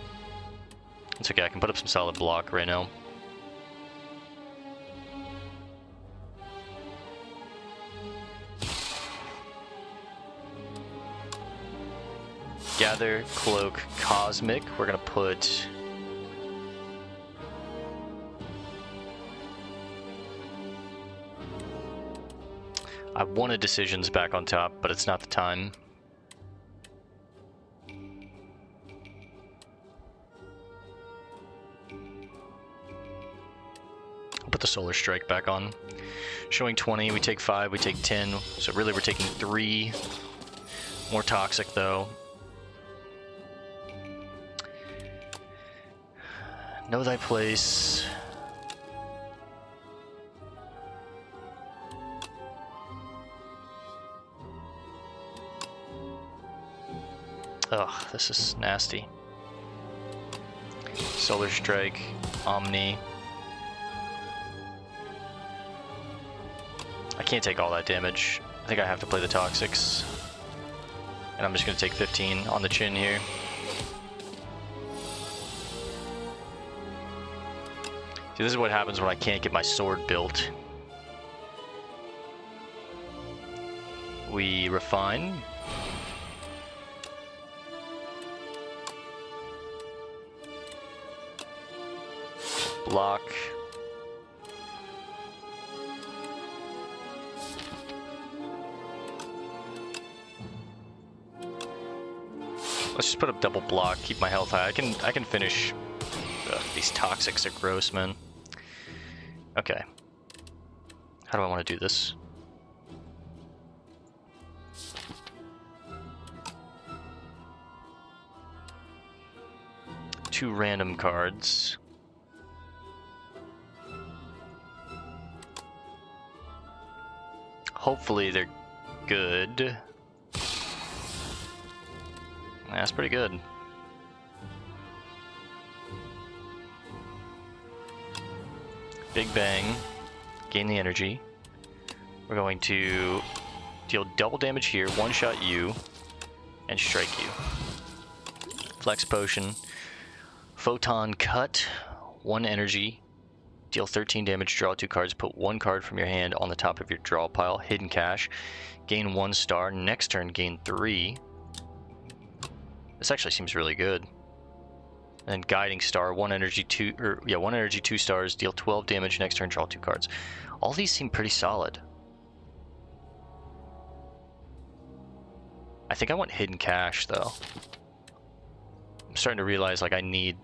It's okay. I can put up some solid block right now. Gather, Cloak, Cosmic. We're gonna put I wanted Decisions back on top, but it's not the time. I'll put the Solar Strike back on. Showing 20, we take 5, we take 10, so really we're taking 3. More Toxic though. Know Thy Place. Ugh, this is nasty. Solar Strike, Omni. I can't take all that damage. I think I have to play the Toxics. And I'm just gonna take 15 on the chin here. See, this is what happens when I can't get my sword built. We refine. Block. Let's just put up double block, keep my health high. I can finish. Ugh, these Toxics are gross, man. Okay. How do I want to do this? Two random cards. Hopefully they're good. That's pretty good. Big Bang. Gain the energy. We're going to deal double damage here, one-shot you, and strike you. Flex Potion. Photon Cut. 1 energy. Deal 13 damage, draw 2 cards, put 1 card from your hand on the top of your draw pile. Hidden Cache. Gain 1 star. Next turn, gain 3. This actually seems really good. And Guiding Star, 1 energy, 1 energy, 2 stars, deal 12 damage, next turn, draw 2 cards. All these seem pretty solid. I think I want Hidden Cache, though. I'm starting to realize, like, we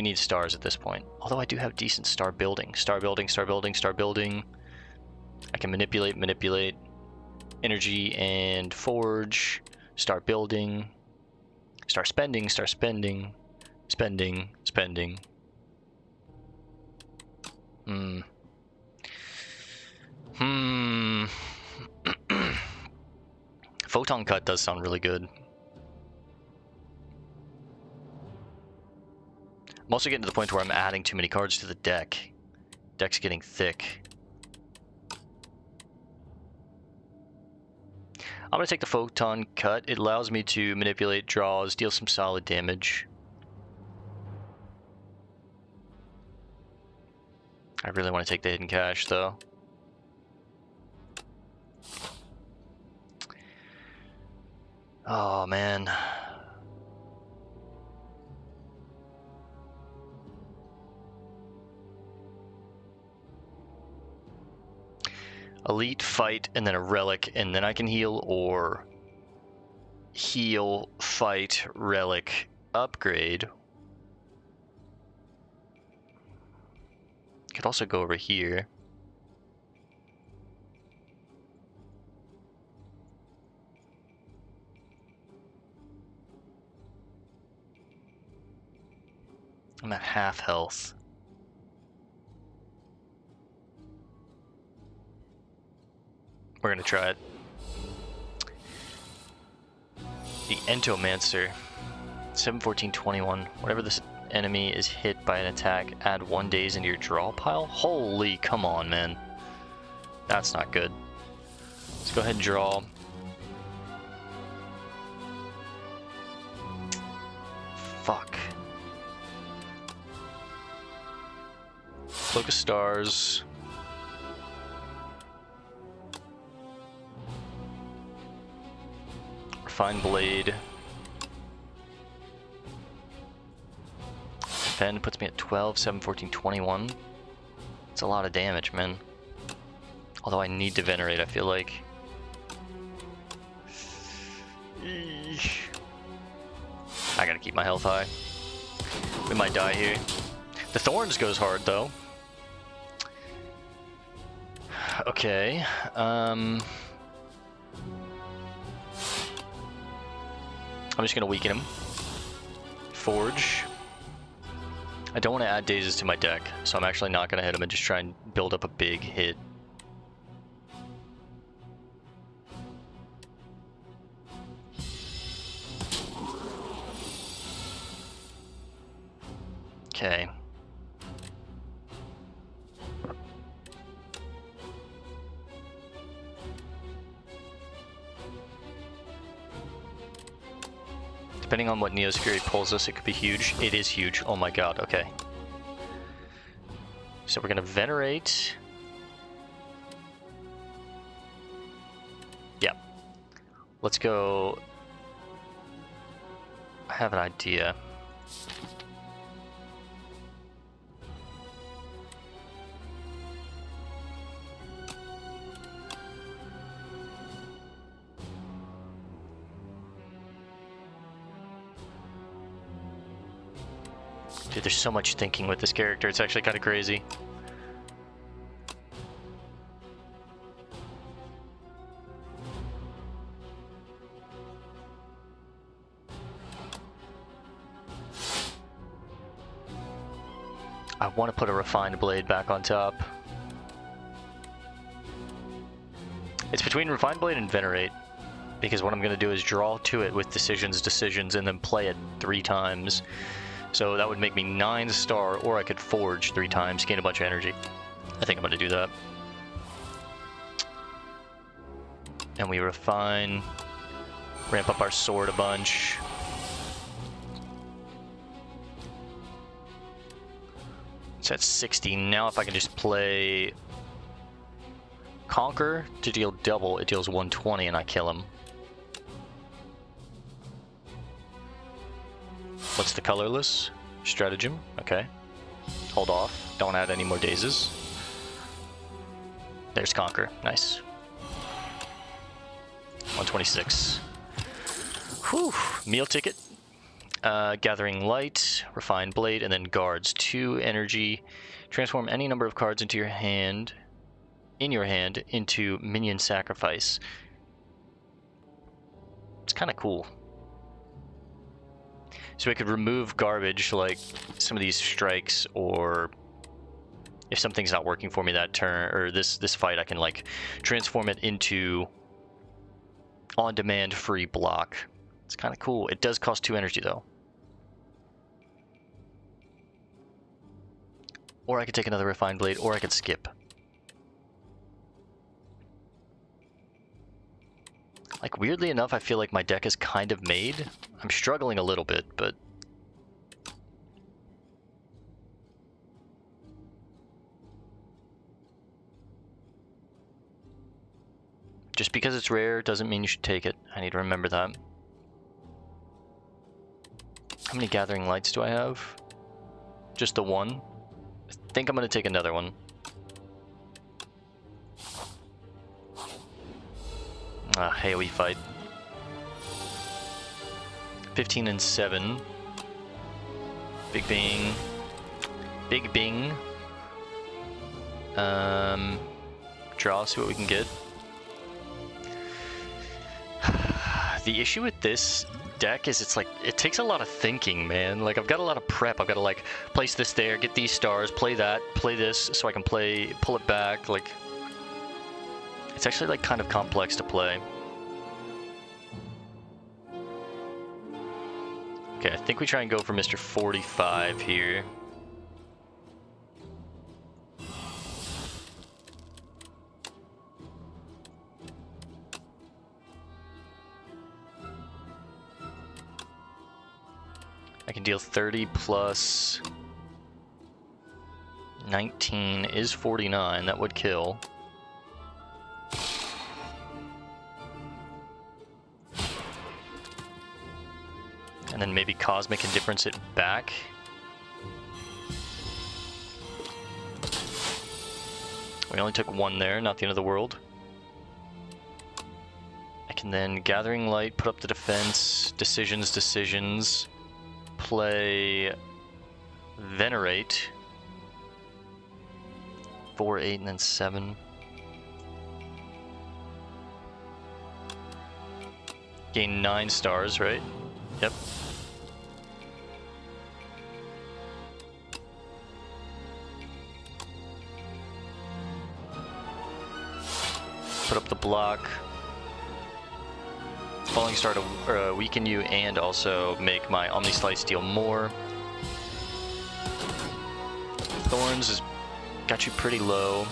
need stars at this point. Although I do have decent star building. Star building, star building, star building. I can manipulate, energy and forge. Star building. Star spending, spending. Photon Cut does sound really good. I'm also getting to the point where I'm adding too many cards to the deck. Deck's getting thick. I'm going to take the Photon Cut. It allows me to manipulate draws, deal some solid damage. I really want to take the Hidden Cache, though. Oh, man. Elite, fight, and then a relic, and then I can heal, or heal, fight, relic, upgrade. Could also go over here. I'm at half health. We're gonna try it. The Entomancer. 7-14-21. Whatever this enemy is hit by an attack, add 1 days into your draw pile? Holy, come on, man. That's not good. Let's go ahead and draw. Fuck. Cloak of Stars. Refined Blade. Fen puts me at 12, 7, 14, 21. It's a lot of damage, man. Although I need to Venerate, I feel like. Eesh. I gotta keep my health high. We might die here. The Thorns goes hard, though. Okay. I'm just gonna weaken him. Forge. I don't want to add dazes to my deck, so I'm actually not gonna hit him and just try and build up a big hit. Okay. Depending on what Neo's Fury pulls us, it could be huge. It is huge. Oh my god, okay. So we're gonna Venerate. Yeah. Let's go. I have an idea. Dude, there's so much thinking with this character, it's actually kind of crazy. I want to put a Refined Blade back on top. It's between Refined Blade and Venerate, because what I'm going to do is draw to it with decisions, and then play it 3 times. So that would make me 9 star, or I could Forge 3 times, gain a bunch of energy. I think I'm going to do that. And we Refine, ramp up our sword a bunch. It's at 60. Now if I can just play Conquer to deal double, it deals 120 and I kill him. What's the colorless? Stratagem, okay. Hold off, don't add any more dazes. There's Conquer, nice. 126. Whew, meal ticket. Gathering Light, Refined Blade, and then Guards. 2 energy. Transform any number of cards into your hand, into Minion Sacrifice. It's kind of cool. So I could remove garbage like some of these strikes, or if something's not working for me that turn or this fight, I can like transform it into on-demand free block. It's kind of cool. It does cost 2 energy though. Or I could take another Refined Blade, or I could skip. Like, weirdly enough, I feel like my deck is kind of made. I'm struggling a little bit, but... just because it's rare doesn't mean you should take it. I need to remember that. How many Gathering Lights do I have? Just the 1? I think I'm going to take another one. AoE fight. 15 and 7. Big Bing. Big Bing. Draw, see what we can get. The issue with this deck is it's like, it takes a lot of thinking, man. Like, I've got a lot of prep. I've got to like place this there, get these stars, play that, play this, so I can pull it back. Like, it's actually like kind of complex to play. Okay, I think we try and go for Mr. 45 here. I can deal 30 plus 19 is 49. That would kill. And then maybe Cosmic Indifference it back. We only took one there, not the end of the world. I can then Gathering Light, put up the defense, decisions, play Venerate. 4, 8, and then 7. Gain 9 stars, right? Yep. Put up the block. Falling Star to weaken you and also make my Omni Slice deal more. Thorns has got you pretty low.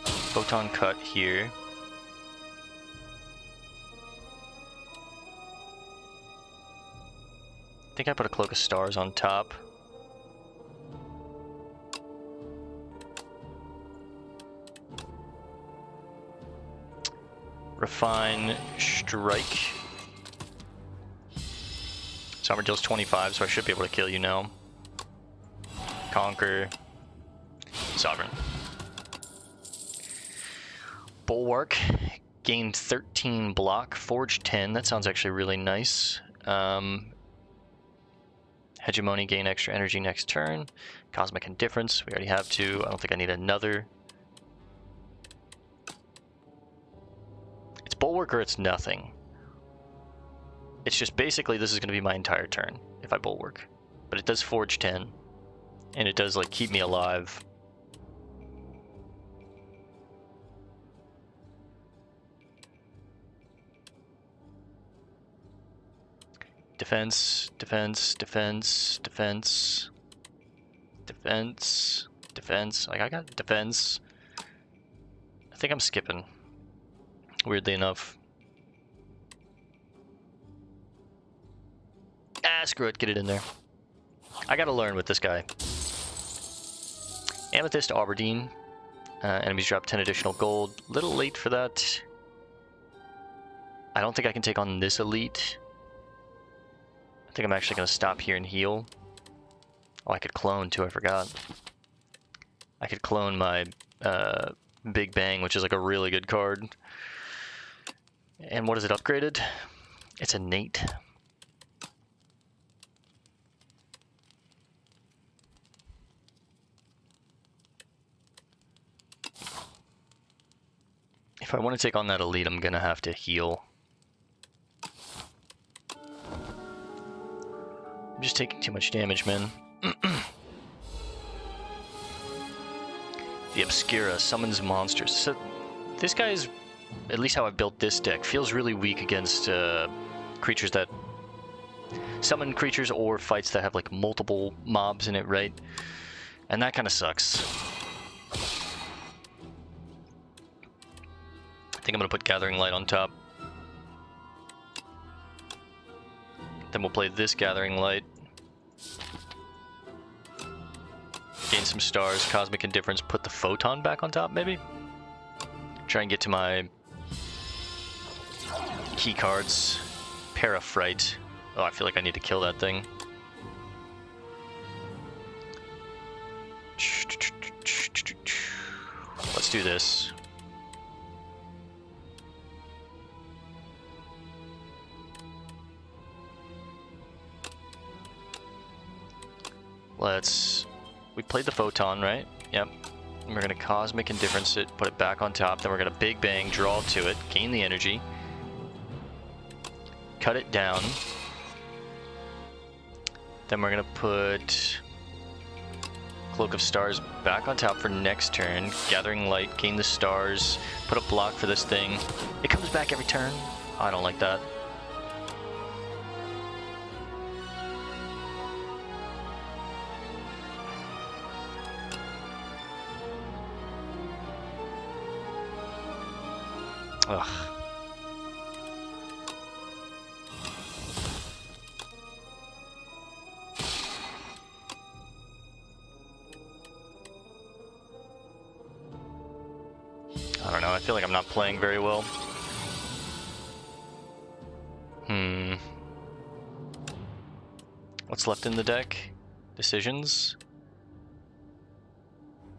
Photon cut here. I think I put a Cloak of Stars on top. Refine, strike. Summer deals 25, so I should be able to kill you now. Conquer. Sovereign. Bulwark. Gained 13 block. Forge 10. That sounds actually really nice. Hegemony, gain extra energy next turn. Cosmic Indifference. We already have 2. I don't think I need another. It's Bulwark or it's nothing. It's just basically this is going to be my entire turn if I Bulwark. But it does Forge 10. And it does like keep me alive. Defense, defense, defense, defense, defense, defense. Like I got defense. I think I'm skipping. Weirdly enough. Ah, screw it, get it in there. I gotta learn with this guy. Amethyst, Aberdeen. Enemies drop 10 additional gold. Little late for that. I don't think I can take on this elite. I think I'm actually gonna stop here and heal. Oh, I could clone too, I forgot. I could clone my Big Bang, which is like a really good card. And what is it upgraded? It's innate. If I want to take on that elite, I'm gonna have to heal. I'm just taking too much damage, man. The Obscura summons monsters. So this guy is, at least how I built this deck, feels really weak against creatures that summon creatures or fights that have like multiple mobs in it, right? And that kind of sucks. I think I'm gonna put Gathering Light on top. Then we'll play this Gathering Light. Gain some stars, Cosmic Indifference, put the Photon back on top, maybe? Try and get to my key cards. Parafright. Oh, I feel like I need to kill that thing. Let's do this. We played the Photon, right? Yep. And we're gonna Cosmic Indifference it, put it back on top, then we're gonna Big Bang, draw to it, gain the energy, cut it down. Then we're gonna put Cloak of Stars back on top for next turn. Gathering Light, gain the stars, put a block for this thing. It comes back every turn. I don't like that. Ugh. I don't know, I feel like I'm not playing very well. What's left in the deck? Decisions?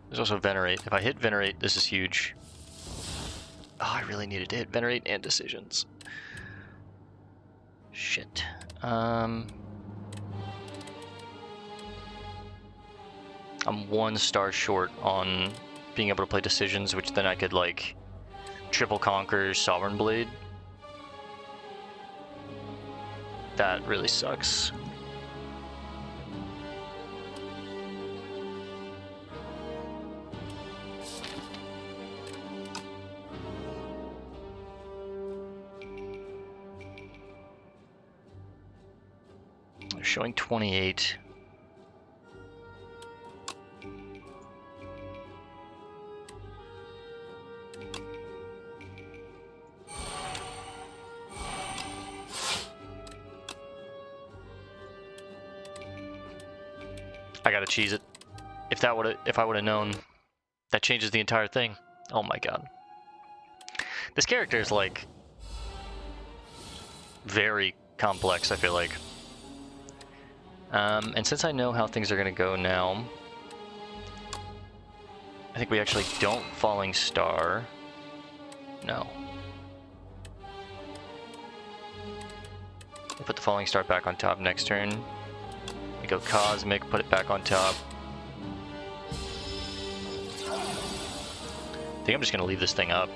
There's also Venerate. If I hit Venerate, this is huge. Oh, I really needed to hit Venerate and Decisions. Shit. I'm 1 star short on being able to play Decisions, which then I could, like, triple conquer Sovereign Blade. That really sucks. They're showing 28. I gotta cheese it. If I would have known, that changes the entire thing. Oh my god. This character is like very complex, I feel like. And since I know how things are gonna go now, I think we actually don't Falling Star. No. We put the Falling Star back on top next turn. We go Cosmic, put it back on top. I think I'm just gonna leave this thing up.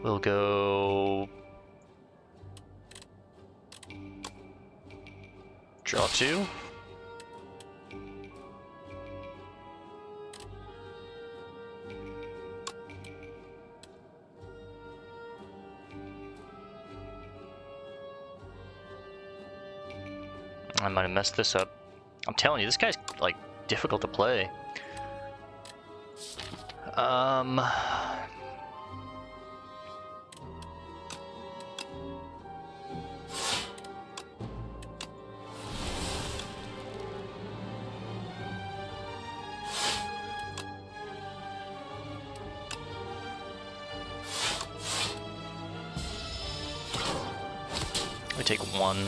We'll go... Draw 2. I might have messed this up. I'm telling you, this guy's, like, difficult to play. We take 1.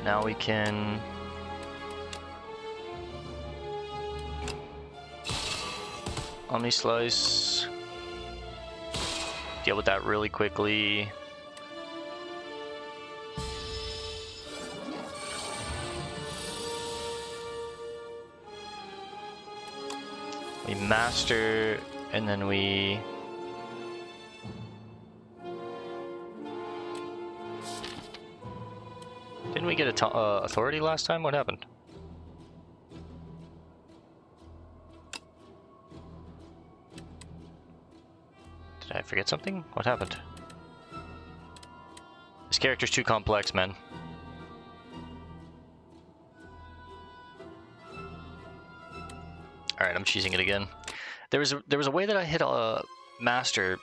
Now we can Omni Slice, deal with that really quickly. We master, and then we didn't we get a authority last time? What happened? Did I forget something? What happened? This character's too complex, man. All right, I'm cheesing it again. There was a way that I hit a master.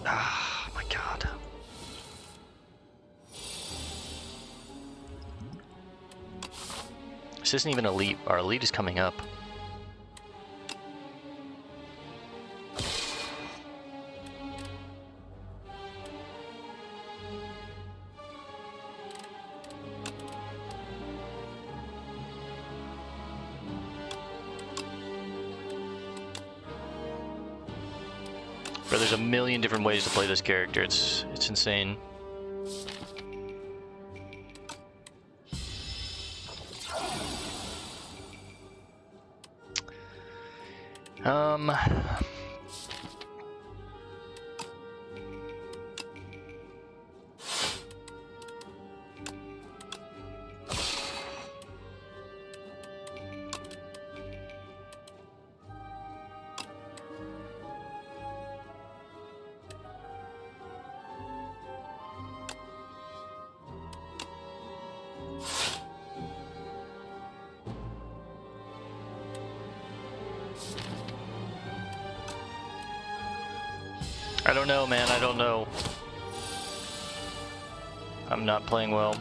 Ah, my god. This isn't even elite. Our elite is coming up. Bro, there's a million different ways to play this character. It's insane. I don't know, man. I don't know. I'm not playing well.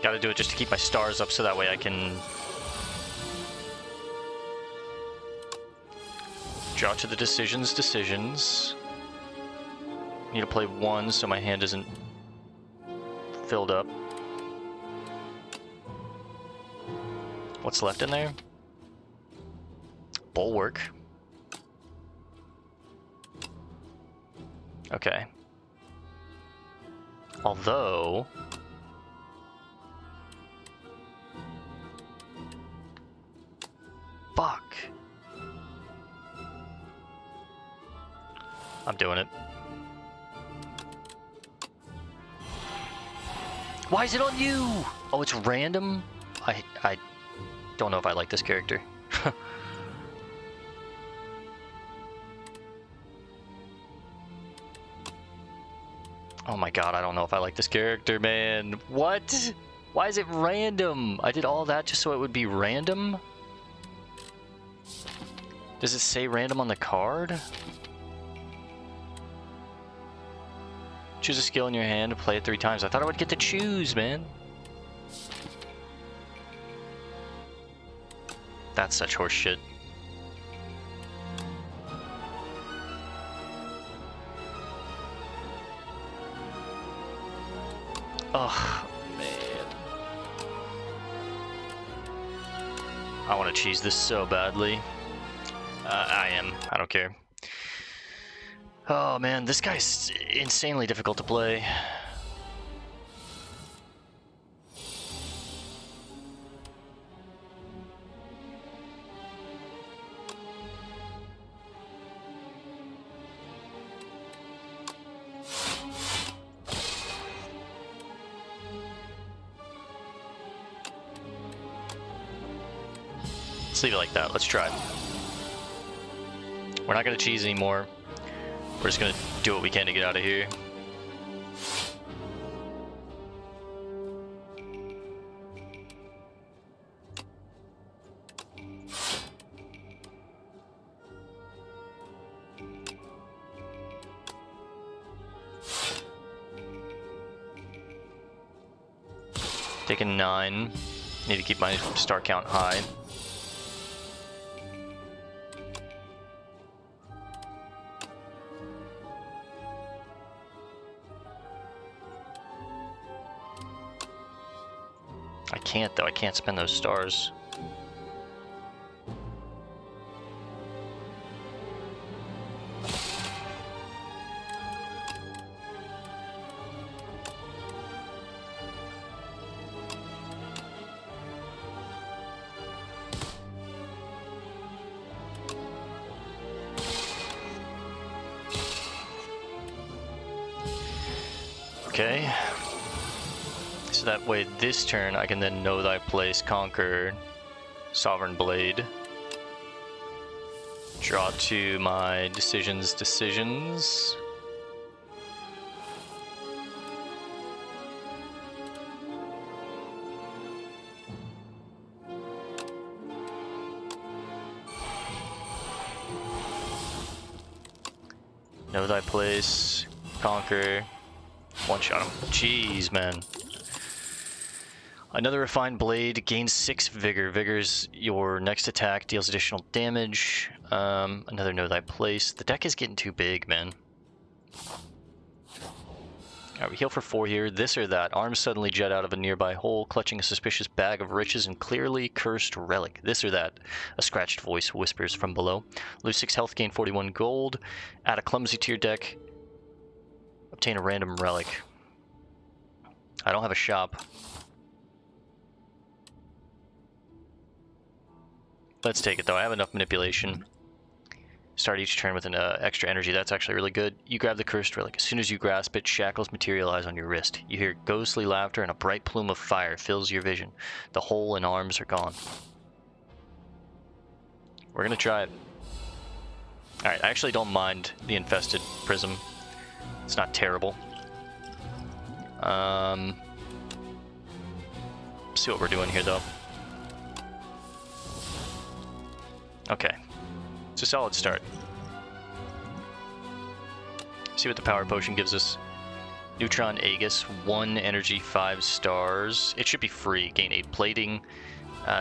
Gotta do it just to keep my stars up so that way I can draw to the decisions. Need to play one so my hand isn't filled up. What's left in there? Bulwark. Okay. Although... Fuck. I'm doing it. Why is it on you? Oh, it's random? I don't know if I like this character. Oh my god, I don't know if I like this character, man. What? Why is it random? I did all that just so it would be random? Does it say random on the card? Choose a skill in your hand to play it 3 times. I thought I would get to choose, man. That's such horse shit. Oh, man. I want to cheese this so badly. I am. I don't care. Oh man, this guy's insanely difficult to play. Let's leave it like that. Let's try it. We're not gonna cheese anymore. We're just gonna do what we can to get out of here. Taking 9. Need to keep my star count high. I can't though, I can't spend those stars. Okay. So that way this turn I can then know thy place, conquer, Sovereign Blade. Draw to my decisions. Know thy place, conquer, one-shot him. Jeez, man. Another Refined Blade gains 6 Vigor. Vigor's your next attack, deals additional damage. Another Know Thy Place. The deck is getting too big, man. Alright, we heal for 4 here. This or that. Arms suddenly jet out of a nearby hole, clutching a suspicious bag of riches and clearly cursed relic. This or that. A scratched voice whispers from below. Lose 6 health, gain 41 gold. Add a clumsy to your deck. Obtain a random relic. I don't have a shop. Let's take it though. I have enough manipulation. Start each turn with an extra energy. That's actually really good. You grab the cursed relic. As soon as you grasp it, shackles materialize on your wrist. You hear ghostly laughter and a bright plume of fire fills your vision. The hole and arms are gone. We're gonna try it. Alright, I actually don't mind the infested prism. It's not terrible. See what we're doing here, though. Okay. It's a solid start. See what the power potion gives us. Neutron Aegis, 1 energy, 5 stars. It should be free. Gain 8 plating.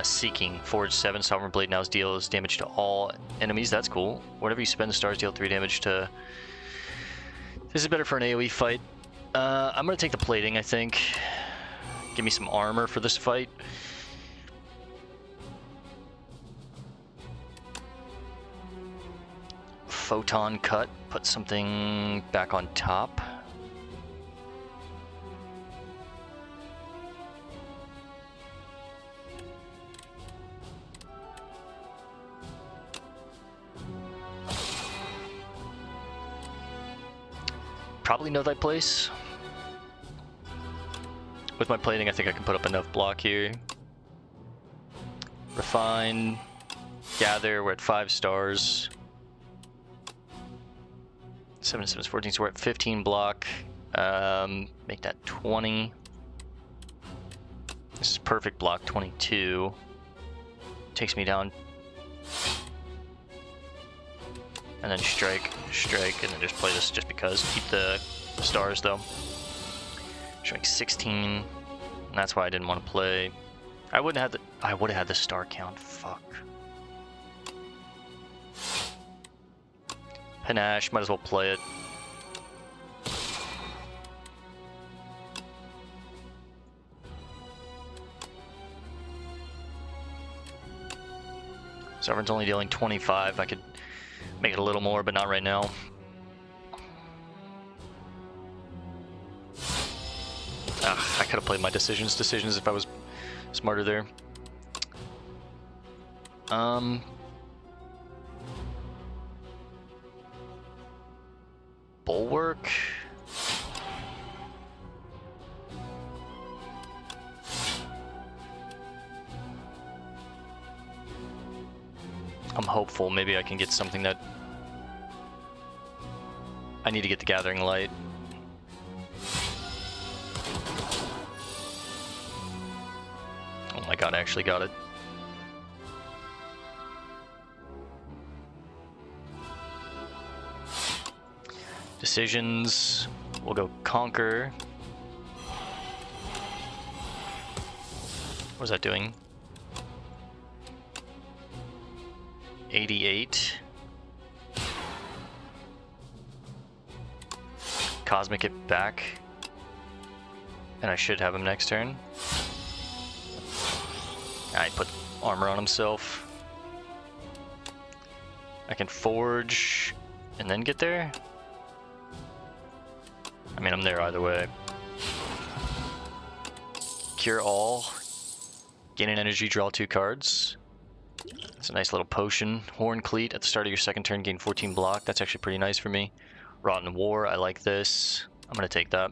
Seeking, Forge 7. Sovereign Blade now deals damage to all enemies. That's cool. Whenever you spend the stars, deal 3 damage to... This is better for an AoE fight. I'm going to take the plating, I think. Give me some armor for this fight. Photon cut. Put something back on top. Probably know thy place. With my plating, I think I can put up enough block here. Refine. Gather, we're at 5 stars. 7, 7, 14, so we're at 15 block. Make that 20. This is perfect block, 22. Takes me down. And then strike, and then just play this just because. Keep the stars though. Showing 16. And that's why I didn't want to play. I would have had the star count. Fuck. Panache, might as well play it. Sovereign's only dealing 25. I could make it a little more, but not right now. I could have played my decisions if I was smarter there. Bulwark. I'm hopeful maybe I can get something that... I need to get the Gathering Light. Oh my god, I actually got it. Decisions. We'll go Conquer. What was that doing? 88. Cosmic it back. And I should have him next turn. I put armor on himself. I can forge and then get there. I mean, I'm there either way. Cure all. Gain an energy, draw 2 cards. That's a nice little potion. Horn Cleat at the start of your second turn, gain 14 block. That's actually pretty nice for me. Rotten War, I like this. I'm gonna take that.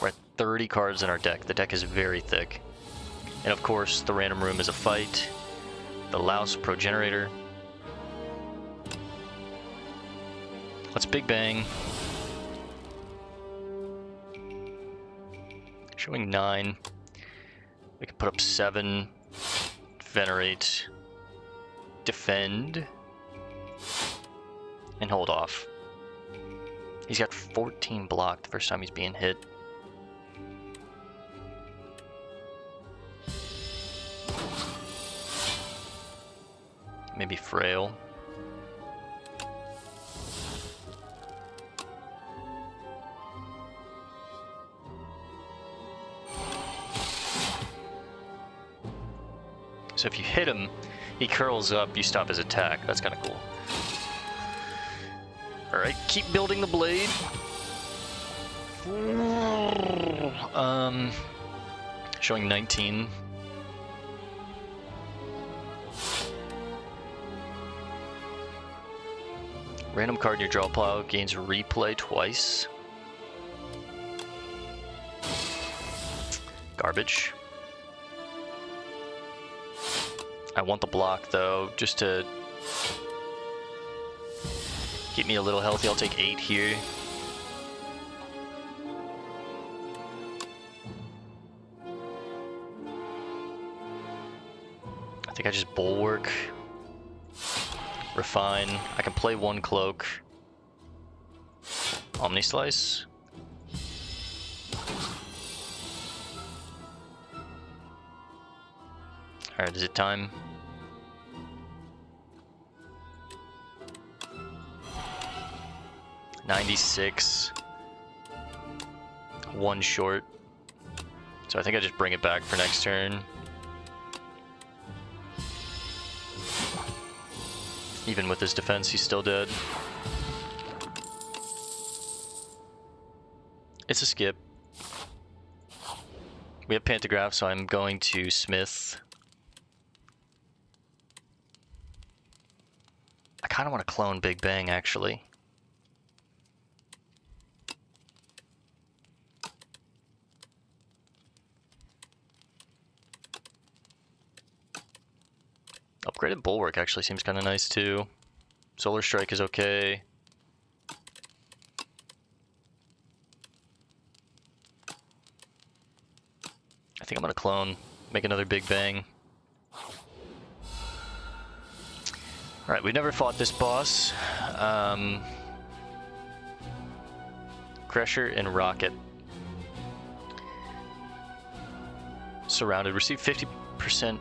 We're at 30 cards in our deck. The deck is very thick. And of course, the random room is a fight. The Louse Progenerator. Let's Big Bang. Showing 9. We can put up 7. Venerate. Defend. And hold off. He's got 14 block the first time he's being hit. Maybe Frail. So if you hit him, he curls up, you stop his attack. That's kind of cool. Alright, keep building the blade. Showing 19. Random card in your draw pile gains replay twice. Garbage. I want the block though, just to Keep me a little healthy. I'll take 8 here. I think I just bulwark. Refine. I can play 1 cloak. Omni Slice. Alright, is it time? $96. 1 short. So I think I just bring it back for next turn. Even with his defense, he's still dead. It's a skip. We have Pantograph, so I'm going to Smith. I kind of want to clone Big Bang, actually. Upgraded Bulwark actually seems kind of nice too. Solar Strike is okay. I think I'm gonna clone, make another Big Bang. Alright, we've never fought this boss. Crusher and Rocket. Surrounded. Receive 50%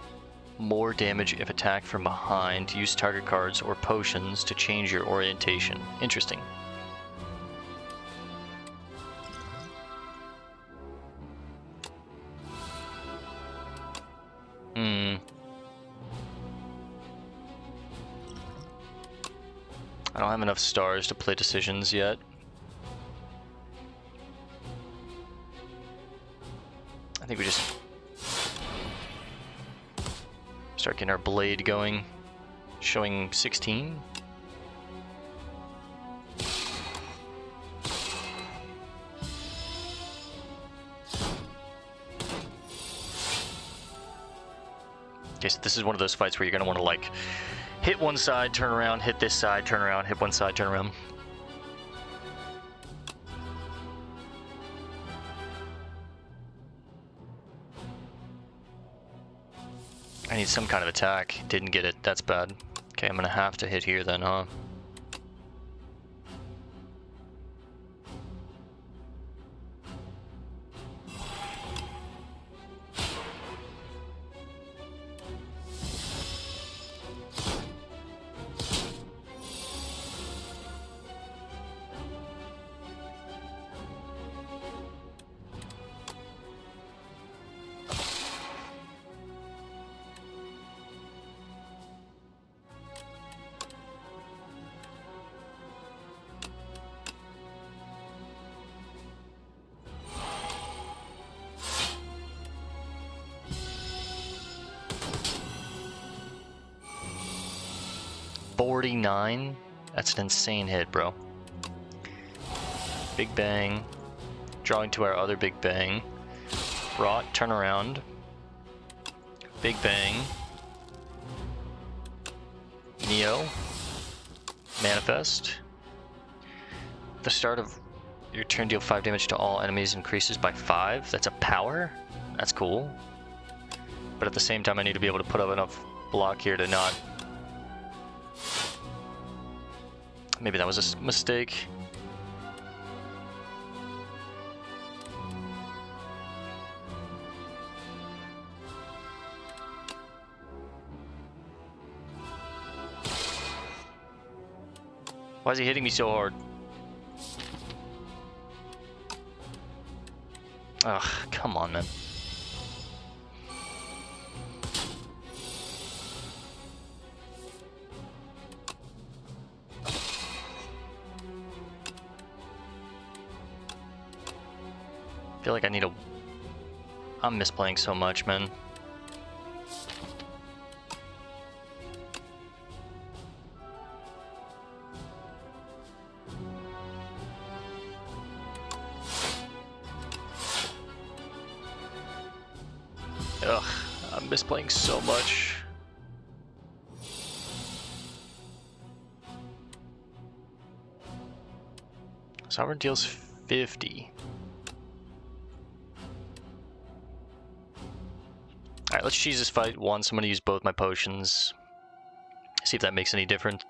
more damage if attacked from behind. Use target cards or potions to change your orientation. Interesting. I don't have enough stars to play decisions yet. I think we just start getting our blade going, showing 16. Okay, so this is one of those fights where you're gonna want to like hit one side, turn around, hit this side, turn around, hit one side, turn around. I need some kind of attack. Didn't get it. That's bad. Okay, I'm gonna have to hit here then, huh? $49? That's an insane hit, bro. Big Bang. Drawing to our other Big Bang. Rot, turn around. Big Bang. Neo. Manifest. The start of your turn, deal 5 damage to all enemies, increases by 5. That's a power? That's cool. But at the same time, I need to be able to put up enough block here to not... Maybe that was a mistake. Why is he hitting me so hard? Ugh, come on, man. I feel like I need a... I'm misplaying so much, man. Ugh, I'm misplaying so much. Sovereign deals 50. Alright, let's choose this fight once. I'm going to use both my potions. See if that makes any difference.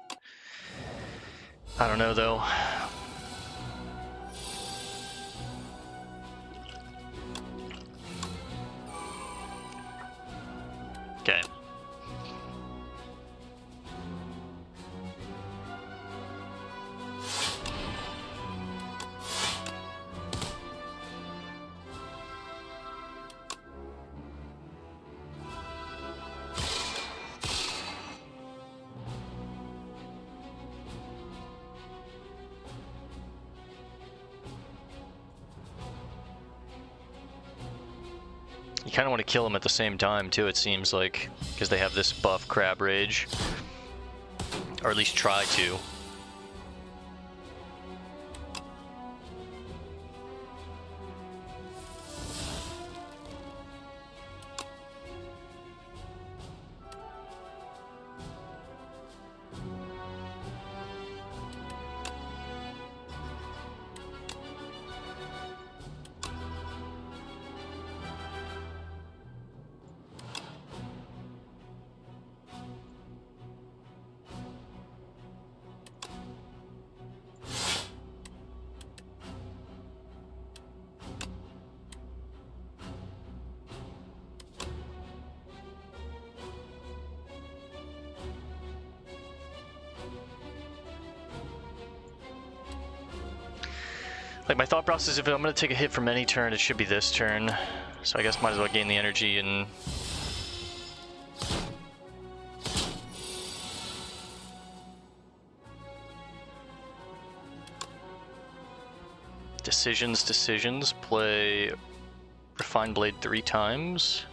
I don't know, though. Okay. You kind of want to kill them at the same time, too, it seems like, because they have this buff Crab Rage. Or at least try to. Like, my thought process, if I'm going to take a hit from any turn, it should be this turn. So I guess might as well gain the energy and... Decisions. Play Refined Blade 3 times.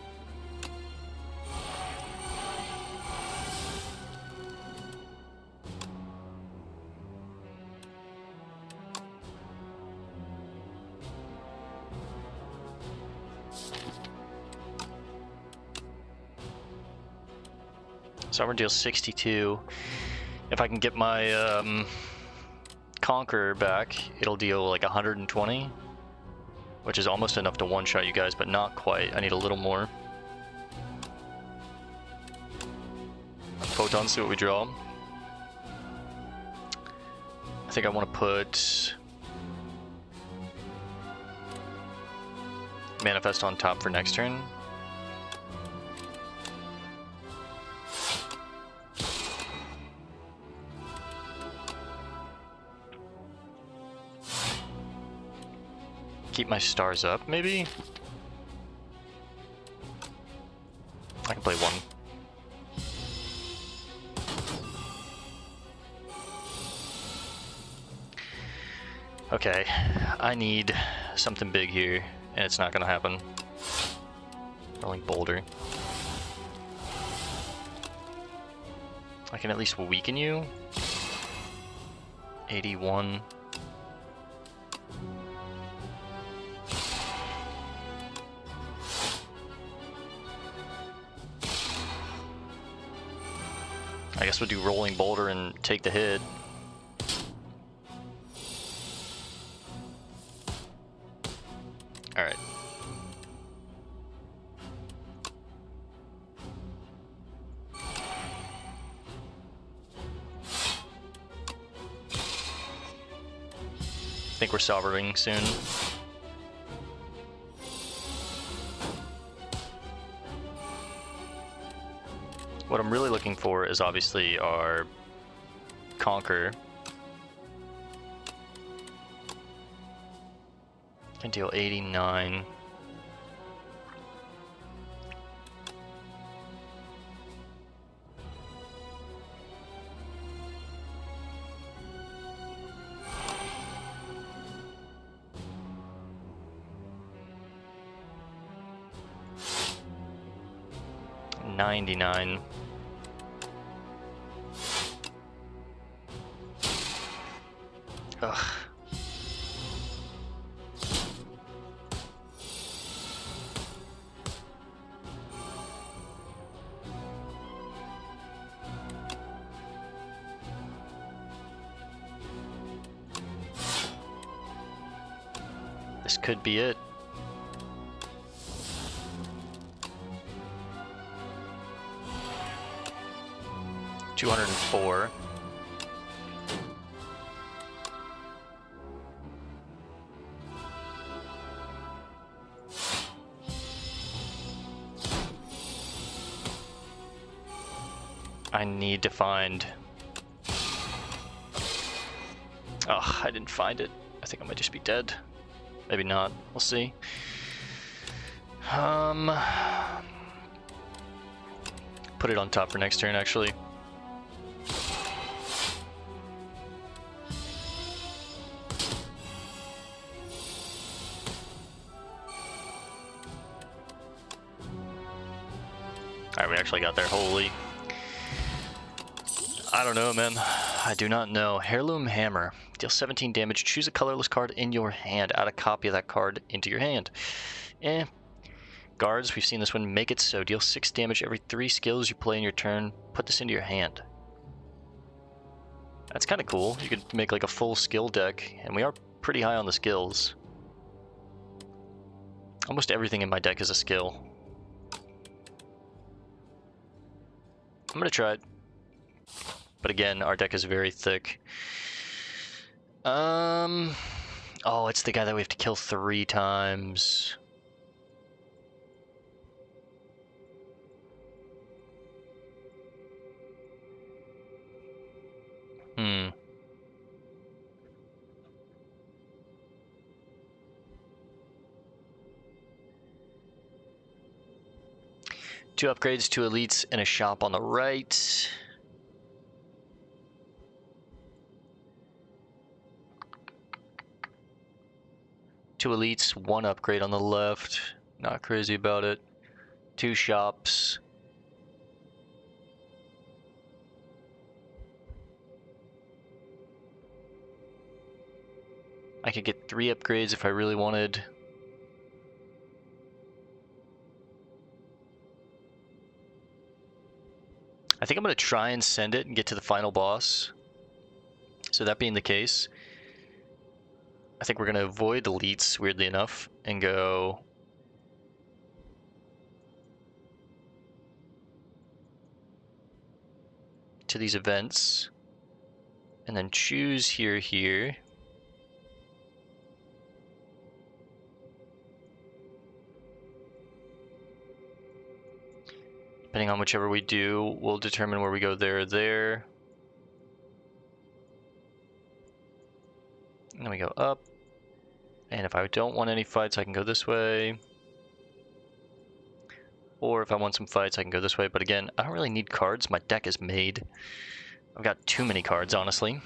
Sovereign deals 62. If I can get my Conqueror back, it'll deal like 120, which is almost enough to one-shot you guys, but not quite. I need a little more. Photons, see what we draw. I think I want to put Manifest on top for next turn. Keep my stars up, maybe? I can play one. Okay, I need something big here, and it's not gonna happen. Rolling Boulder. I can at least weaken you. 81. I guess we'll do Rolling Boulder and take the hit. Alright. I think we're sovereigning soon. What I'm really looking for is obviously our Conquer. Can deal 89. $99. Ugh. This could be it. $204. I need to find... Oh, I didn't find it. I think I might just be dead. Maybe not. We'll see. Put it on top for next turn, actually. Alright, we actually got there. Holy. I don't know, man. I do not know. Heirloom Hammer. Deal 17 damage. Choose a colorless card in your hand. Add a copy of that card into your hand. Guards, we've seen this one. Make it so. Deal 6 damage every 3 skills you play in your turn. Put this into your hand. That's kind of cool. You could make like a full skill deck, and we are pretty high on the skills. Almost everything in my deck is a skill. I'm gonna try it. But again, our deck is very thick. Oh, it's the guy that we have to kill 3 times. Two upgrades, 2 elites, and a shop on the right. Two elites, 1 upgrade on the left. Not crazy about it. 2 shops. I could get 3 upgrades if I really wanted. I think I'm going to try and send it and get to the final boss. So that being the case, I think we're going to avoid elites, weirdly enough, and go... to these events. And then choose here. Depending on whichever we do, we'll determine where we go there. And then we go up. And if I don't want any fights, I can go this way. Or if I want some fights, I can go this way. But again, I don't really need cards. My deck is made. I've got too many cards, honestly.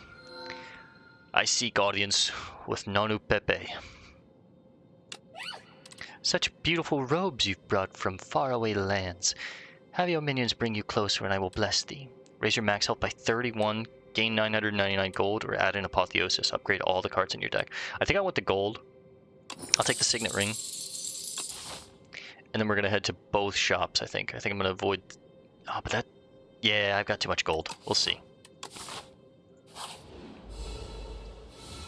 I seek audience with Nonu Pepe. Such beautiful robes you've brought from faraway lands. Have your minions bring you closer and I will bless thee. Raise your max health by 31, gain 999 gold, or add an apotheosis. Upgrade all the cards in your deck. I think I want the gold. I'll take the signet ring. And then we're going to head to both shops, I think. I think I'm going to avoid... Oh, but that... Yeah, I've got too much gold. We'll see.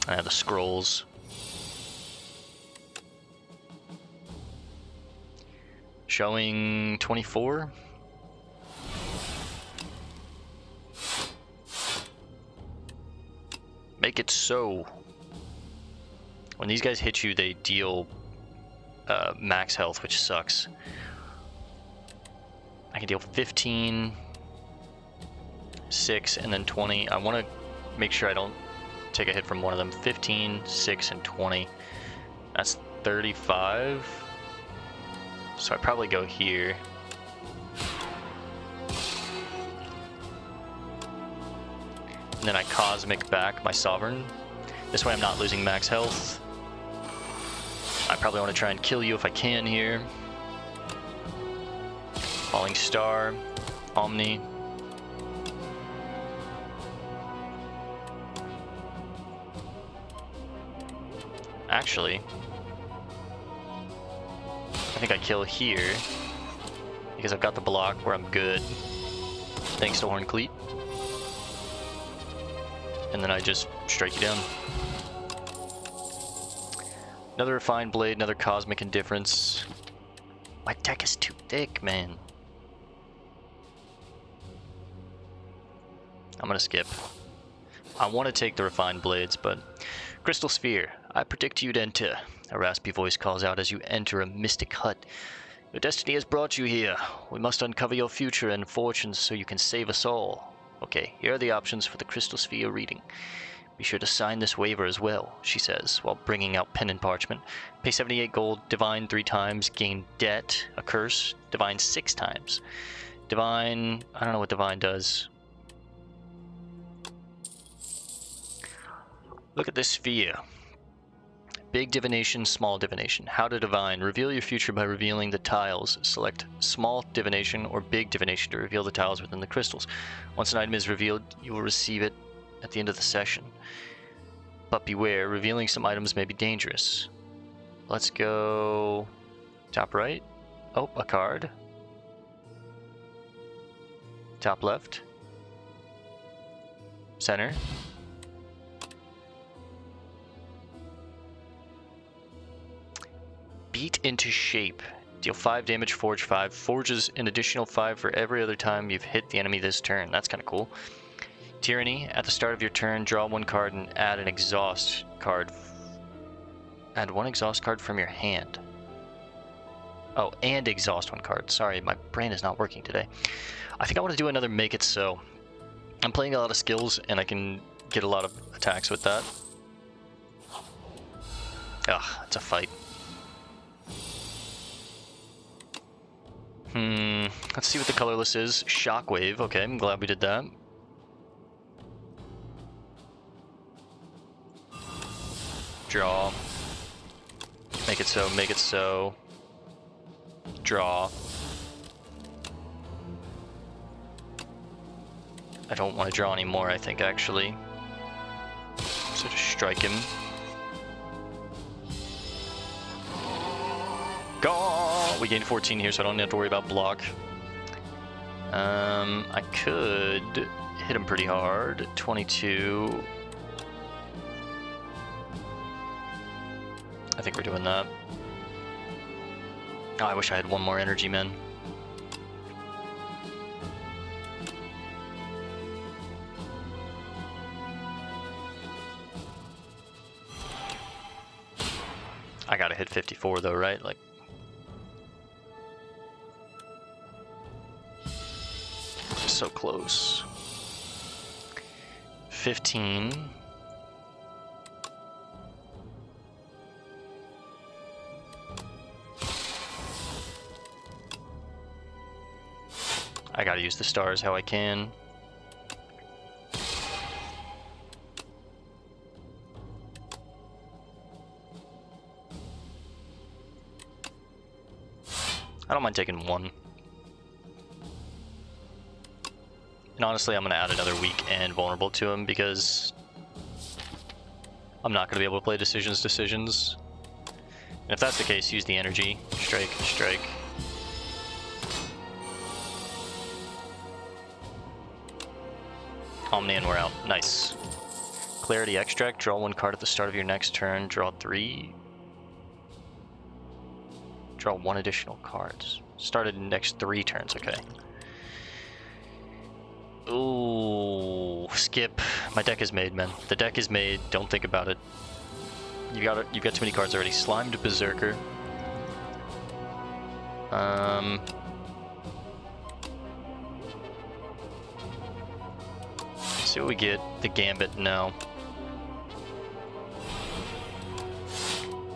I have the scrolls. Showing 24. Make it so. When these guys hit you, they deal max health, which sucks. I can deal 15, 6, and then 20. I want to make sure I don't take a hit from one of them. 15, 6, and 20. That's 35. So I probably go here. And then I cosmic back my sovereign. This way I'm not losing max health. I probably want to try and kill you if I can here. Falling Star, Omni. Actually, I think I kill here because I've got the block where I'm good, thanks to Horn Cleat. And then I just strike you down. Another Refined Blade, another Cosmic Indifference. My deck is too thick, man. I'm gonna skip. I want to take the Refined Blades, but... Crystal Sphere, I predict you'd enter. A raspy voice calls out as you enter a mystic hut. Your destiny has brought you here. We must uncover your future and fortunes so you can save us all. Okay, here are the options for the Crystal Sphere reading. Be sure to sign this waiver as well, she says, while bringing out pen and parchment. Pay 78 gold, divine 3 times, gain debt, a curse, divine 6 times. Divine, I don't know what divine does. Look at this sphere. Big divination, small divination. How to divine. Reveal your future by revealing the tiles. Select small divination or big divination to reveal the tiles within the crystals. Once an item is revealed, you will receive it at the end of the session. But beware, revealing some items may be dangerous. Let's go top right. Oh, a card. Top left. Center. Beat into shape. Deal 5 damage, forge 5. Forges an additional 5 for every other time you've hit the enemy this turn. That's kind of cool. Tyranny. At the start of your turn, draw 1 card and add an exhaust card. Add 1 exhaust card from your hand. Oh, and exhaust 1 card. Sorry, my brain is not working today. I think I want to do another Make It So. I'm playing a lot of skills and I can get a lot of attacks with that. Ugh, it's a fight. Let's see what the colorless is. Shockwave. Okay, I'm glad we did that. Draw. Make it so, make it so. Draw. I don't want to draw anymore, I think, actually. So just strike him. Go! We gained 14 here, so I don't have to worry about block. I could hit him pretty hard. 22. I think we're doing that. Oh, I wish I had 1 more energy, man. I gotta hit 54 though, right? Like, so close. 15. I gotta use the stars how I can. I don't mind taking 1. And honestly, I'm going to add another weak and vulnerable to him because I'm not going to be able to play decisions. And if that's the case, use the energy. Strike, strike. Omni and we're out. Nice. Clarity Extract. Draw 1 card at the start of your next turn. Draw 3. Draw 1 additional card. Started next 3 turns, okay. Ooh, skip. My deck is made, man. The deck is made. Don't think about it. You've got too many cards already. Slimed Berserker. See what we get. The Gambit, no.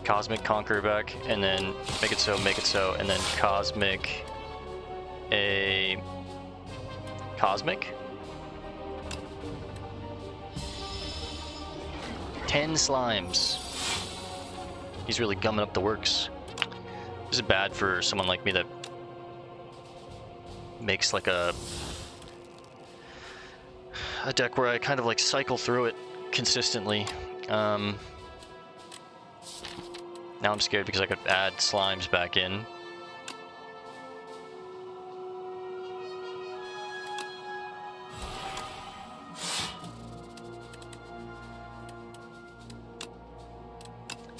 Cosmic Conquer back, and then make it so, and then Cosmic. A Cosmic? 10 slimes. He's really gumming up the works. This is bad for someone like me that makes like a deck where I kind of like cycle through it consistently. Now I'm scared because I could add slimes back in.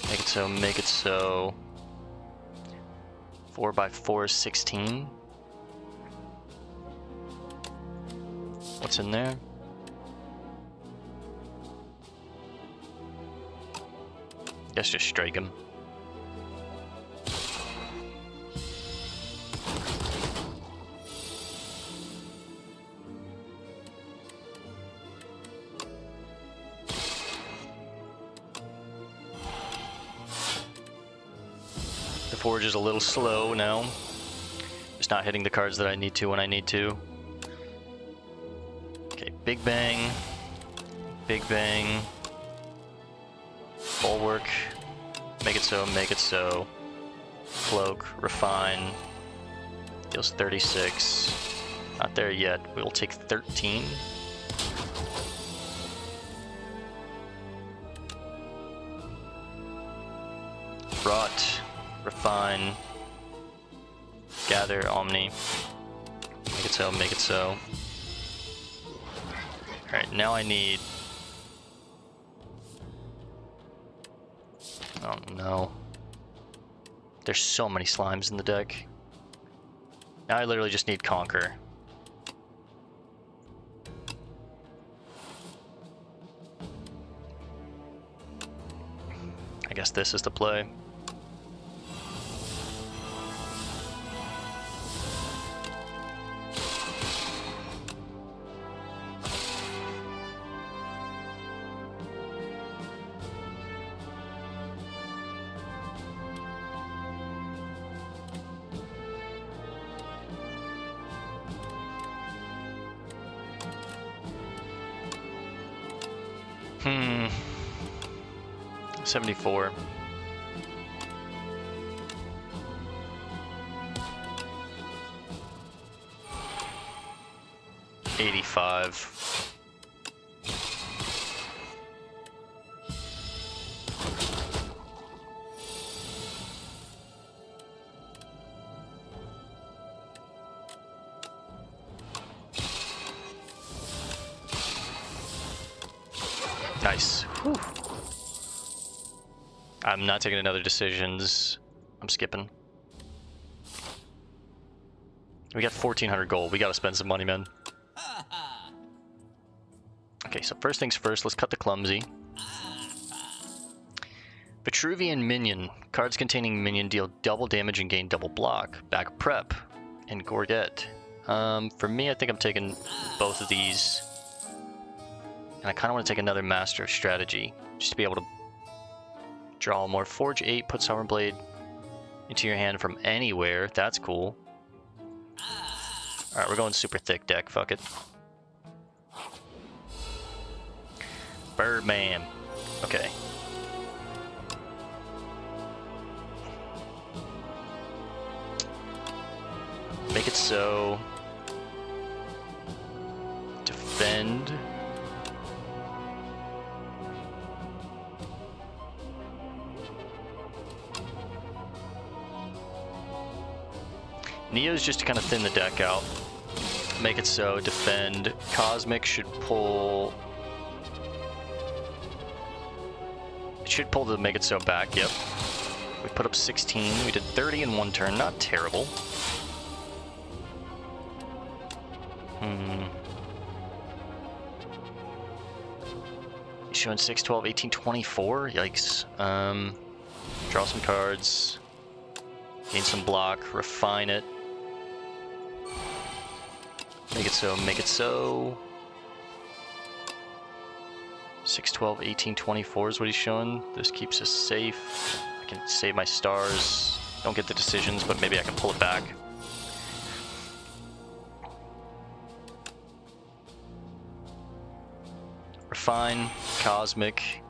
Make it so, make it so. 4 by 4 is 16. What's in there? Guess just strike him. The forge is a little slow now. Just not hitting the cards that I need to when I need to. Okay, big bang. Big bang. Bulwark. Make it so, make it so. Cloak, refine. Deals 36. Not there yet. We will take 13. Rot, refine, gather, omni. Make it so, make it so. Alright, now I need... Oh no. There's so many slimes in the deck. Now I literally just need Conquer. I guess this is the play. Hmm. 74. $85. Nice. Whew. I'm not taking another decisions. I'm skipping. We got 1,400 gold. We gotta spend some money, man. Okay, so first things first, let's cut the clumsy. Vitruvian Minion. Cards containing minion deal double damage and gain double block. Back prep. And Gorget. For me, I think I'm taking both of these. And I kind of want to take another Master of Strategy, just to be able to draw more. Forge 8, put Sovereign Blade into your hand from anywhere. That's cool. Alright, we're going super thick deck. Fuck it. Birdman. Okay. Make it so. Defend. Neo's just to kind of thin the deck out. Make it so, defend. Cosmic should pull... It should pull the Make It So back, yep. We put up 16, we did 30 in one turn, not terrible. Showing 6, 12, 18, 24, yikes. Draw some cards. Gain some block, refine it. Make it so, make it so. 6, 12, 18, 24 is what he's showing. This keeps us safe. I can save my stars. Don't get the decisions, but maybe I can pull it back. Refine, Cosmic.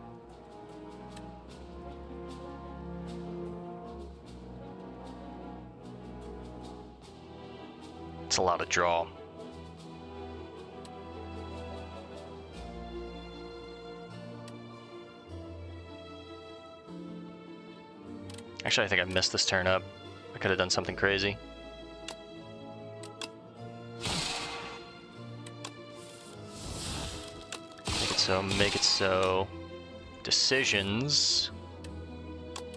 It's a lot of draw. Actually, I think I messed this turn up. I could have done something crazy. Make it so, make it so. Decisions.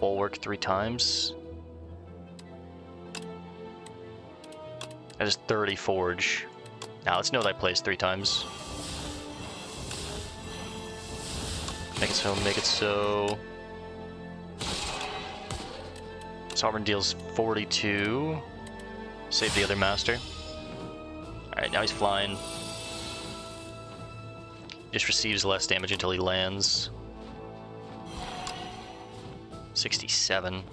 Bulwark 3 times. That is 30 Forge. Now let's know that plays 3 times. Make it so, make it so. Sovereign deals 42. Save the other master. Alright, now he's flying. Just receives less damage until he lands. 67.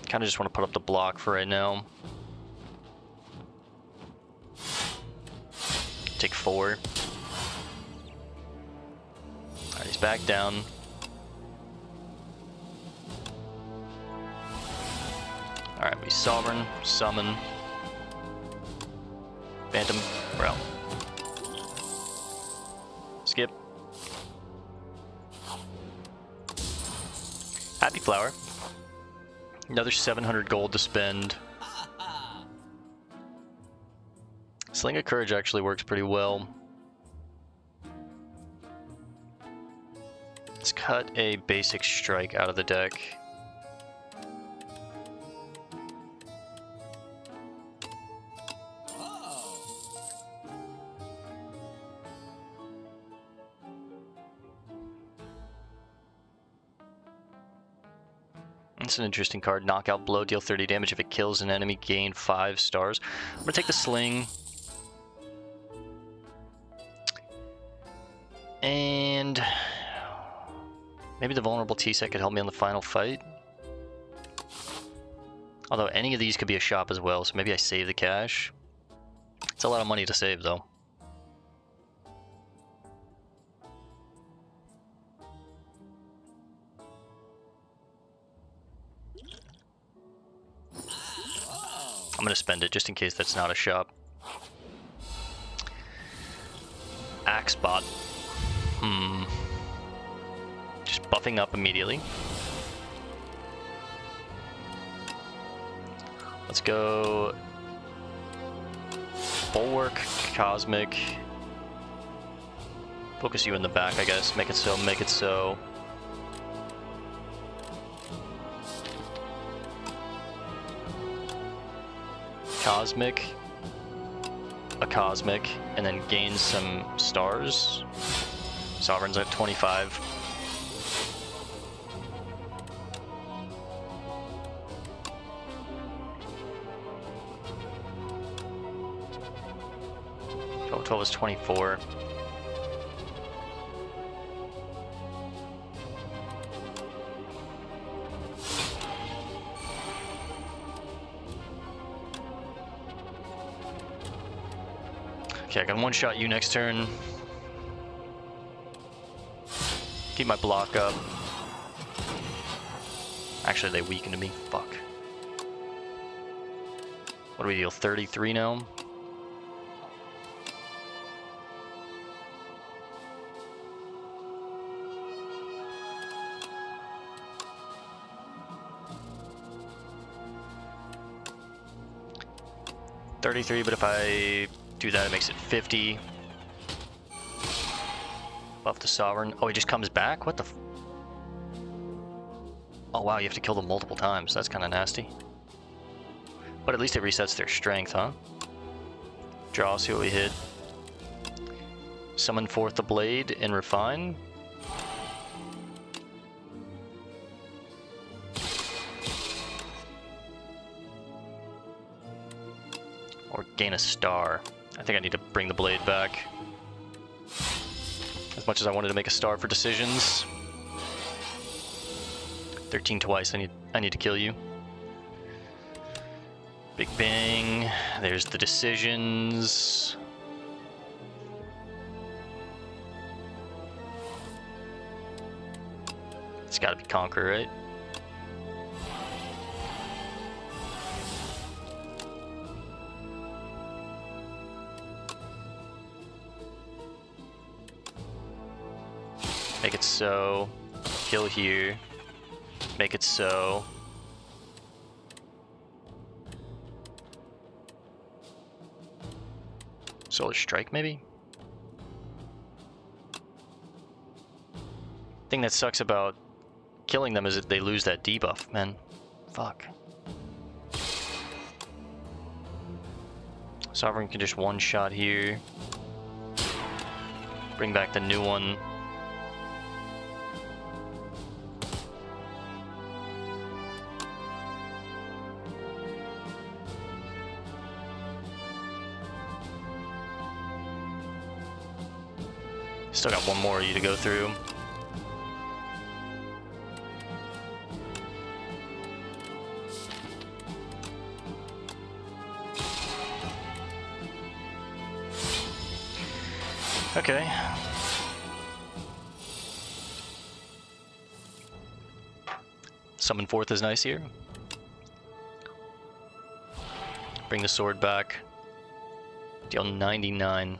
Kind of just want to put up the block for right now. Take 4. Alright, he's back down. Alright, we Sovereign, Summon. Phantom, we're out. Skip. Happy Flower. Another 700 gold to spend. Sling of Courage actually works pretty well. Let's cut a basic strike out of the deck. It's an interesting card. Knockout Blow, deal 30 damage. If it kills an enemy, gain 5 stars. I'm gonna take the Sling. And maybe the Vulnerable T-Set could help me on the final fight. Although any of these could be a shop as well, so maybe I save the cash. It's a lot of money to save though. I'm gonna spend it just in case that's not a shop. Axebot. Just buffing up immediately. Let's go Bulwark, Cosmic. Focus you in the back, I guess. Make it so, make it so. Cosmic, a Cosmic, and then gain some stars. Sovereign's at 25. Total is 24. Okay, I can one-shot you next turn. Keep my block up. Actually, they weakened me. Fuck. What do we deal? 33 now? $33, but if I do that, it makes it 50. Buff the Sovereign. Oh, he just comes back? What the f— oh wow, you have to kill them multiple times. That's kind of nasty. But at least it resets their strength, huh? Draw, see what we hit. Summon forth the Blade and Refine. Or gain a star. I think I need to bring the Blade back. As much as I wanted to make a star for decisions. 13 twice, I need to kill you. Big Bang, there's the decisions. It's gotta be Conquer, right? Make it so. Kill here. Make it so. Solar Strike, maybe? Thing that sucks about killing them is that they lose that debuff, man. Fuck. Sovereign can just one-shot here. Bring back the new one. Still got one more of you to go through. Okay. Summon Forth is nice here. Bring the sword back. Deal 99.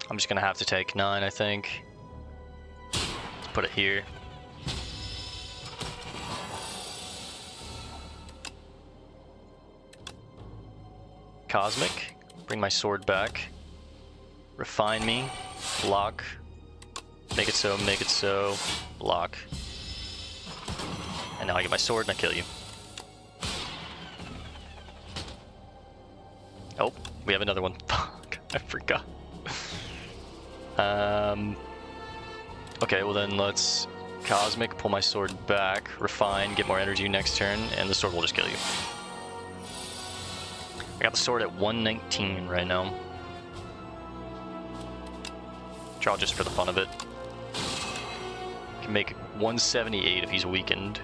I'm just gonna have to take 9, I think. Let's put it here. Cosmic. Bring my sword back. Refine me. Block. Make it so, make it so. Block. And now I get my sword and I kill you. Oh, we have another one. Fuck, I forgot. Okay, well then let's Cosmic, pull my sword back, Refine, get more energy next turn, and the sword will just kill you. I got the sword at 119 right now. Draw just for the fun of it. Can make 178 if he's weakened.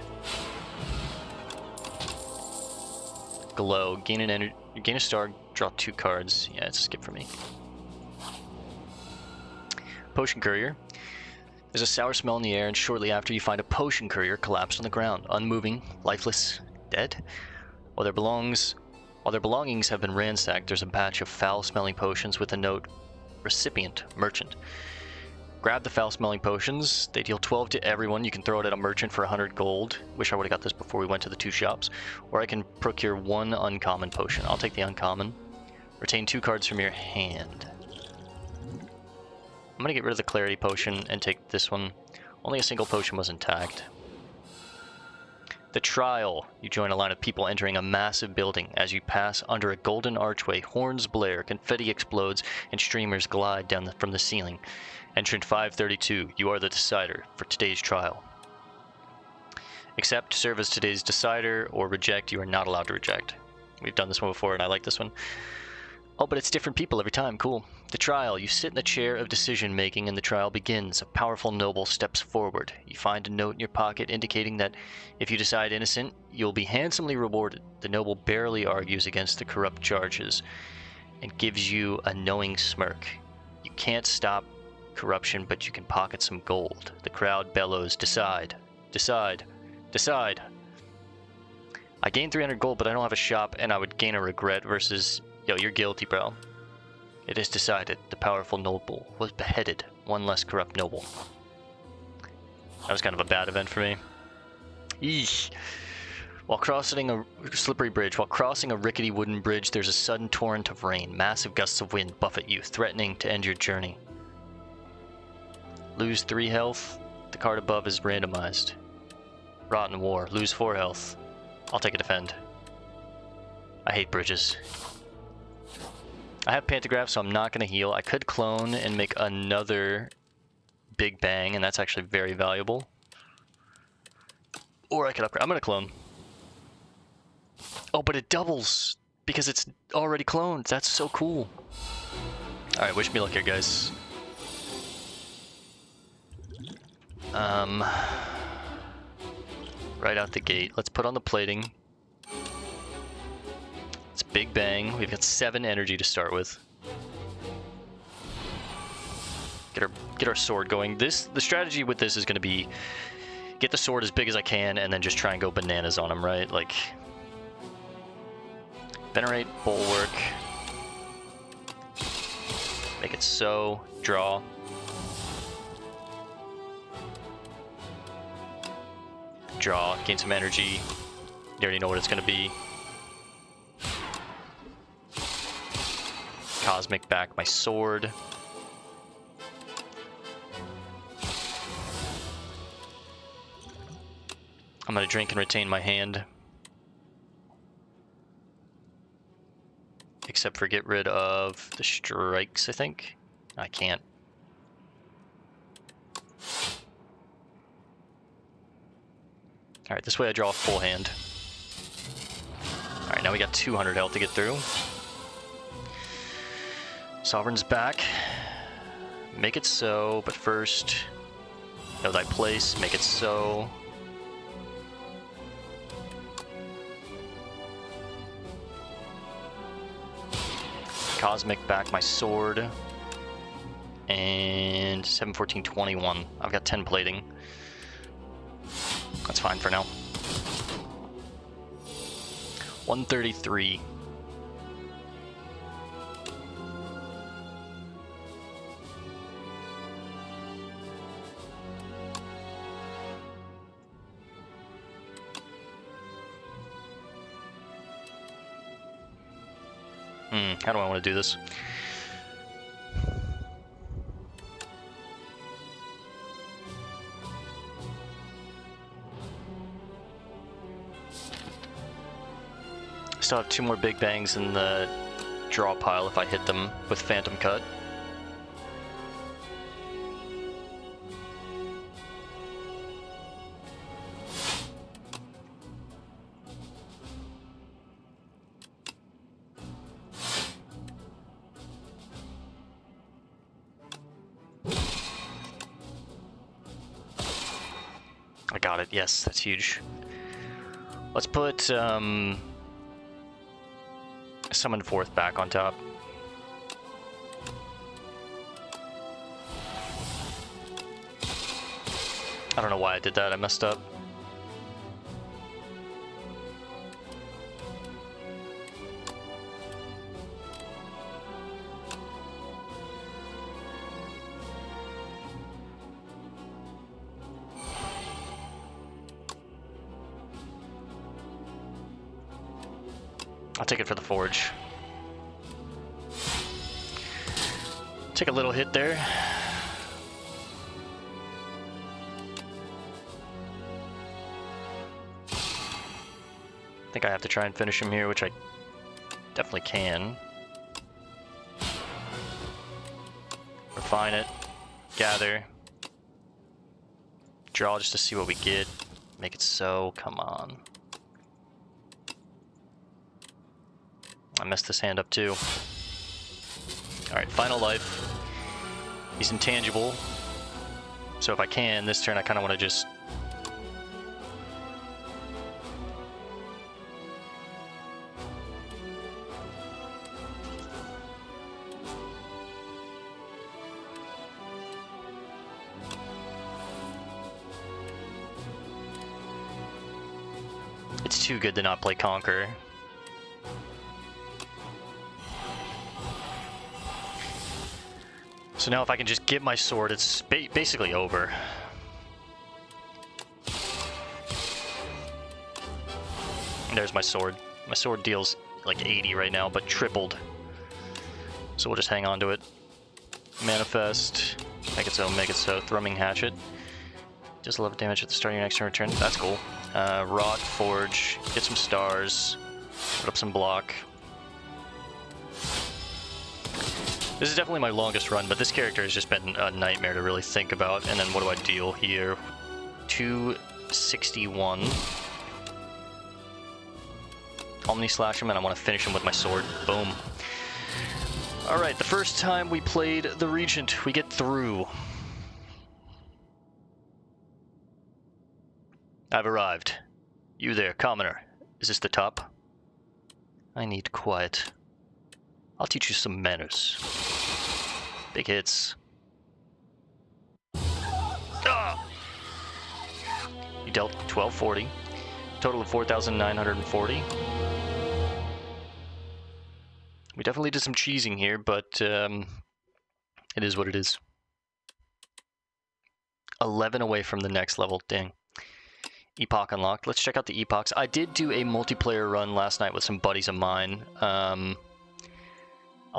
Glow, gain a star, draw 2 cards. Yeah, it's a skip for me. Potion Courier. There's a sour smell in the air, and shortly after you find a Potion Courier collapsed on the ground, unmoving, lifeless, dead. While their belongings have been ransacked, there's a batch of foul-smelling potions with a note, recipient, merchant. Grab the foul-smelling potions. They deal 12 to everyone. You can throw it at a merchant for 100 gold. Wish I would have got this before we went to the 2 shops. Or I can procure 1 uncommon potion. I'll take the uncommon. Retain 2 cards from your hand. I'm gonna get rid of the Clarity Potion and take this one. Only a single potion was intact. The Trial. You join a line of people entering a massive building. As you pass under a golden archway, horns blare, confetti explodes, and streamers glide down from the ceiling. Entrant 532. You are the decider for today's trial. Accept, serve as today's decider, or reject. You are not allowed to reject. We've done this one before, and I like this one. Oh, but it's different people every time. Cool. The Trial. You sit in the chair of decision-making, and the trial begins. A powerful noble steps forward. You find a note in your pocket indicating that if you decide innocent, you'll be handsomely rewarded. The noble barely argues against the corrupt charges and gives you a knowing smirk. You can't stop corruption, but you can pocket some gold. The crowd bellows, decide, decide, decide. I gained 300 gold, but I don't have a shop, and I would gain a regret versus, yo, you're guilty, bro. It is decided. The powerful noble was beheaded. One less corrupt noble. That was kind of a bad event for me. Eesh. While crossing a slippery bridge, while crossing a rickety wooden bridge, there's a sudden torrent of rain. Massive gusts of wind buffet you, threatening to end your journey. Lose 3 health. The card above is randomized. Rotten War. Lose 4 health. I'll take a defend. I hate bridges. I have Pantograph, so I'm not going to heal. I could clone and make another Big Bang, and that's actually very valuable. Or I could upgrade. I'm going to clone. Oh, but it doubles because it's already cloned. That's so cool. Alright, wish me luck here, guys. Right out the gate. Let's put on the plating. It's Big Bang. We've got 7 energy to start with. Get our sword going. The strategy with this is going to be get the sword as big as I can and then just try and go bananas on him, right? Like Venerate, Bulwark. Make it so. Draw. Draw, gain some energy. You already know what it's going to be. Cosmic back my sword. I'm going to drink and retain my hand. Except for get rid of the strikes, I think. I can't. Alright, this way I draw a full hand. Alright, now we got 200 health to get through. Sovereign's back. Make it so, but first, know thy place, make it so. Cosmic back my sword. And 7, 14, 21. I've got 10 plating. That's fine for now. 133. How do I want to do this? Still have 2 more big bangs in the draw pile if I hit them with Phantom Cut. I got it, yes, that's huge. Let's put Summon Forth back on top. I don't know why I did that, I messed up. I'll take it for the forge. Take a little hit there. I think I have to try and finish him here, which I definitely can. Refine it. Gather. Draw just to see what we get. Make it so. Come on. I messed this hand up too. Alright, final life. He's intangible. So if I can, this turn I kind of want to just... It's too good to not play Conquer. So now if I can just get my sword, it's basically over. And there's my sword. My sword deals like 80 right now, but tripled. So we'll just hang on to it. Manifest. Make it so, make it so. Thrumming Hatchet. Just 11 damage at the start of your next turn return. That's cool. Rod, Forge. Get some stars. Put up some block. This is definitely my longest run, but this character has just been a nightmare to really think about. And then what do I deal here? 261. Omni Slash him, and I want to finish him with my sword. Boom. Alright, the first time we played the Regent, we get through. I've arrived. You there, commoner. Is this the top? I need quiet. I'll teach you some manners. Big hits. Ah! You dealt 1240. Total of 4,940. We definitely did some cheesing here, but it is what it is. 11 away from the next level, dang. Epoch unlocked. Let's check out the epochs. I did do a multiplayer run last night with some buddies of mine. I'll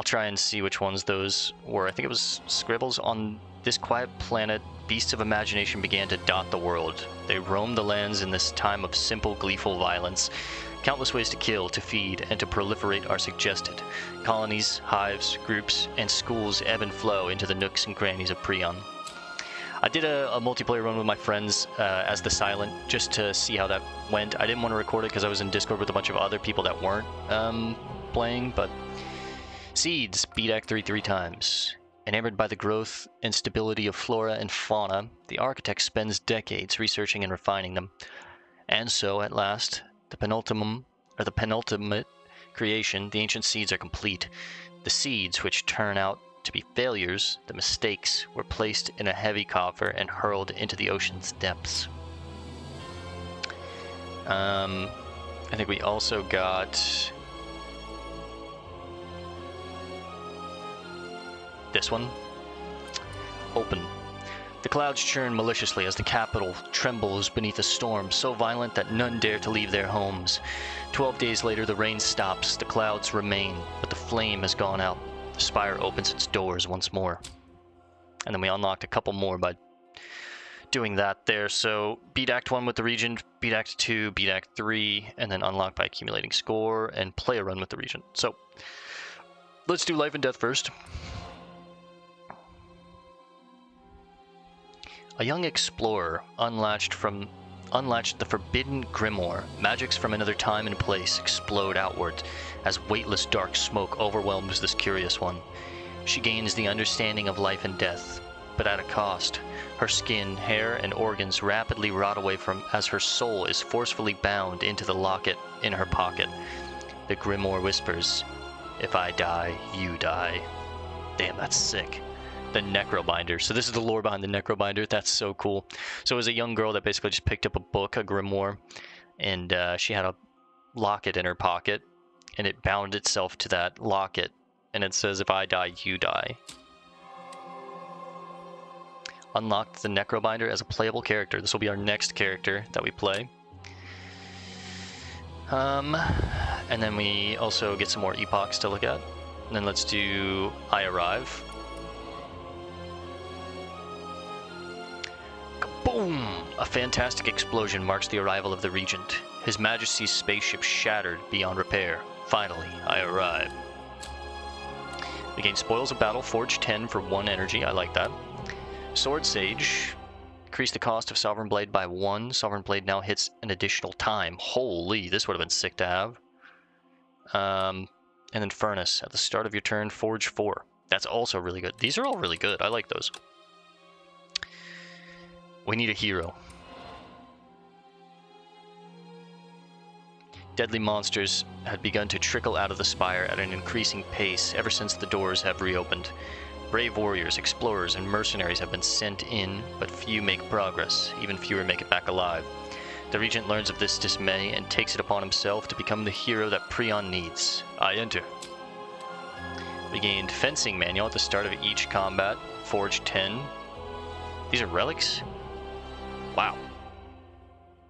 try and see which ones those were. I think it was scribbles. On this quiet planet, beasts of imagination began to dot the world. They roamed the lands in this time of simple, gleeful violence. Countless ways to kill, to feed, and to proliferate are suggested. Colonies, hives, groups, and schools ebb and flow into the nooks and crannies of Prion. I did a multiplayer run with my friends as the Silent, just to see how that went. I didn't want to record it because I was in Discord with a bunch of other people that weren't playing, but... Seeds, beat Act 3 3 times. Enamored by the growth and stability of flora and fauna, the architect spends decades researching and refining them. And so, at last, the penultimate creation, the ancient seeds are complete. The seeds, which turn out to be failures, the mistakes, were placed in a heavy coffer and hurled into the ocean's depths. I think we also got... this one. Open. The clouds churn maliciously as the capital trembles beneath a storm so violent that none dare to leave their homes. 12 days later, the rain stops, the clouds remain, but the flame has gone out. The Spire opens its doors once more. And then we unlocked a couple more by doing that there. So beat Act 1 with the Regent, beat Act 2, beat Act 3, and then unlock by accumulating score and play a run with the Regent. So let's do life and death first. A young explorer unlatched the forbidden grimoire. Magics from another time and place explode outward as weightless dark smoke overwhelms this curious one. She gains the understanding of life and death, but at a cost. Her skin, hair, and organs rapidly rot away as her soul is forcefully bound into the locket in her pocket. The grimoire whispers, "If I die, you die." Damn, that's sick. The Necrobinder. So this is the lore behind the Necrobinder. That's so cool. So it was a young girl that basically just picked up a book, a grimoire, and she had a locket in her pocket, and it bound itself to that locket, and it says, "If I die, you die." Unlocked the Necrobinder as a playable character. This will be our next character that we play. And then we also get some more epochs to look at. And then let's do I Arrive. Boom! A fantastic explosion marks the arrival of the Regent. His Majesty's spaceship shattered beyond repair. Finally, I arrive. We gain Spoils of Battle, Forge 10 for 1 energy. I like that. Sword Sage. Increase the cost of Sovereign Blade by 1. Sovereign Blade now hits an additional time. Holy, this would have been sick to have. And then Furnace. At the start of your turn, Forge 4. That's also really good. These are all really good. I like those. We need a hero. Deadly monsters had begun to trickle out of the Spire at an increasing pace ever since the doors have reopened. Brave warriors, explorers, and mercenaries have been sent in, but few make progress. Even fewer make it back alive. The Regent learns of this dismay and takes it upon himself to become the hero that Prion needs. I enter. We gained Fencing Manual at the start of each combat. Forge 10. These are relics? Wow.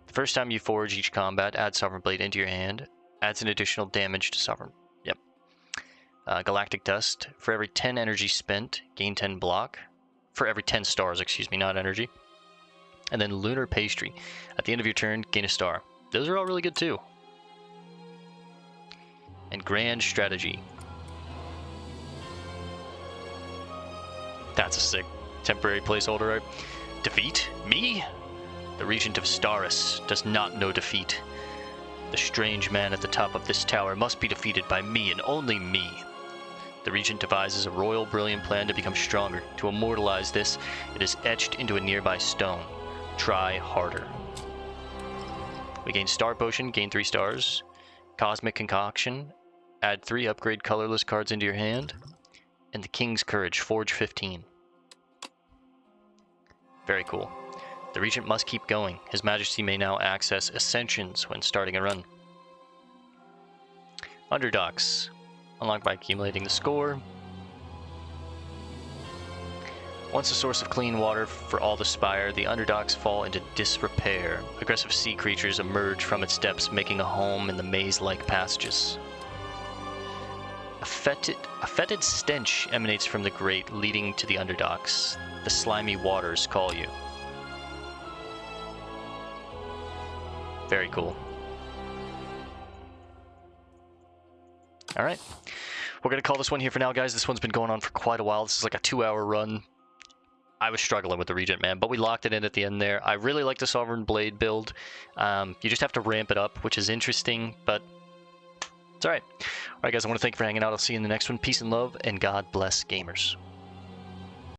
The first time you forge each combat, add Sovereign Blade into your hand. Adds an additional damage to Sovereign. Yep. Galactic Dust. For every 10 energy spent, gain 10 block. For every 10 stars, excuse me, not energy. And then Lunar Pastry. At the end of your turn, gain a star. Those are all really good too. And Grand Strategy. That's a sick temporary placeholder, right? Defeat? Me? The Regent of Staris does not know defeat. The strange man at the top of this tower must be defeated by me and only me. The Regent devises a royal brilliant plan to become stronger. To immortalize this, it is etched into a nearby stone. Try harder. We gain Star Potion, gain 3 stars. Cosmic Concoction, add 3 upgrade colorless cards into your hand. And the King's Courage, Forge 15. Very cool. The Regent must keep going. His Majesty may now access Ascensions when starting a run. Underdogs. Unlocked by accumulating the score. Once a source of clean water for all the Spire, the underdocks fall into disrepair. Aggressive sea creatures emerge from its depths, making a home in the maze-like passages. A fetid stench emanates from the grate, leading to the underdocks. The slimy waters call you. Very cool. All right. We're going to call this one here for now, guys. This one's been going on for quite a while. This is like a 2-hour run. I was struggling with the Regent, man, but we locked it in at the end there. I really like the Sovereign Blade build. You just have to ramp it up, which is interesting, but it's all right. All right, guys, I want to thank you for hanging out. I'll see you in the next one. Peace and love, and God bless gamers.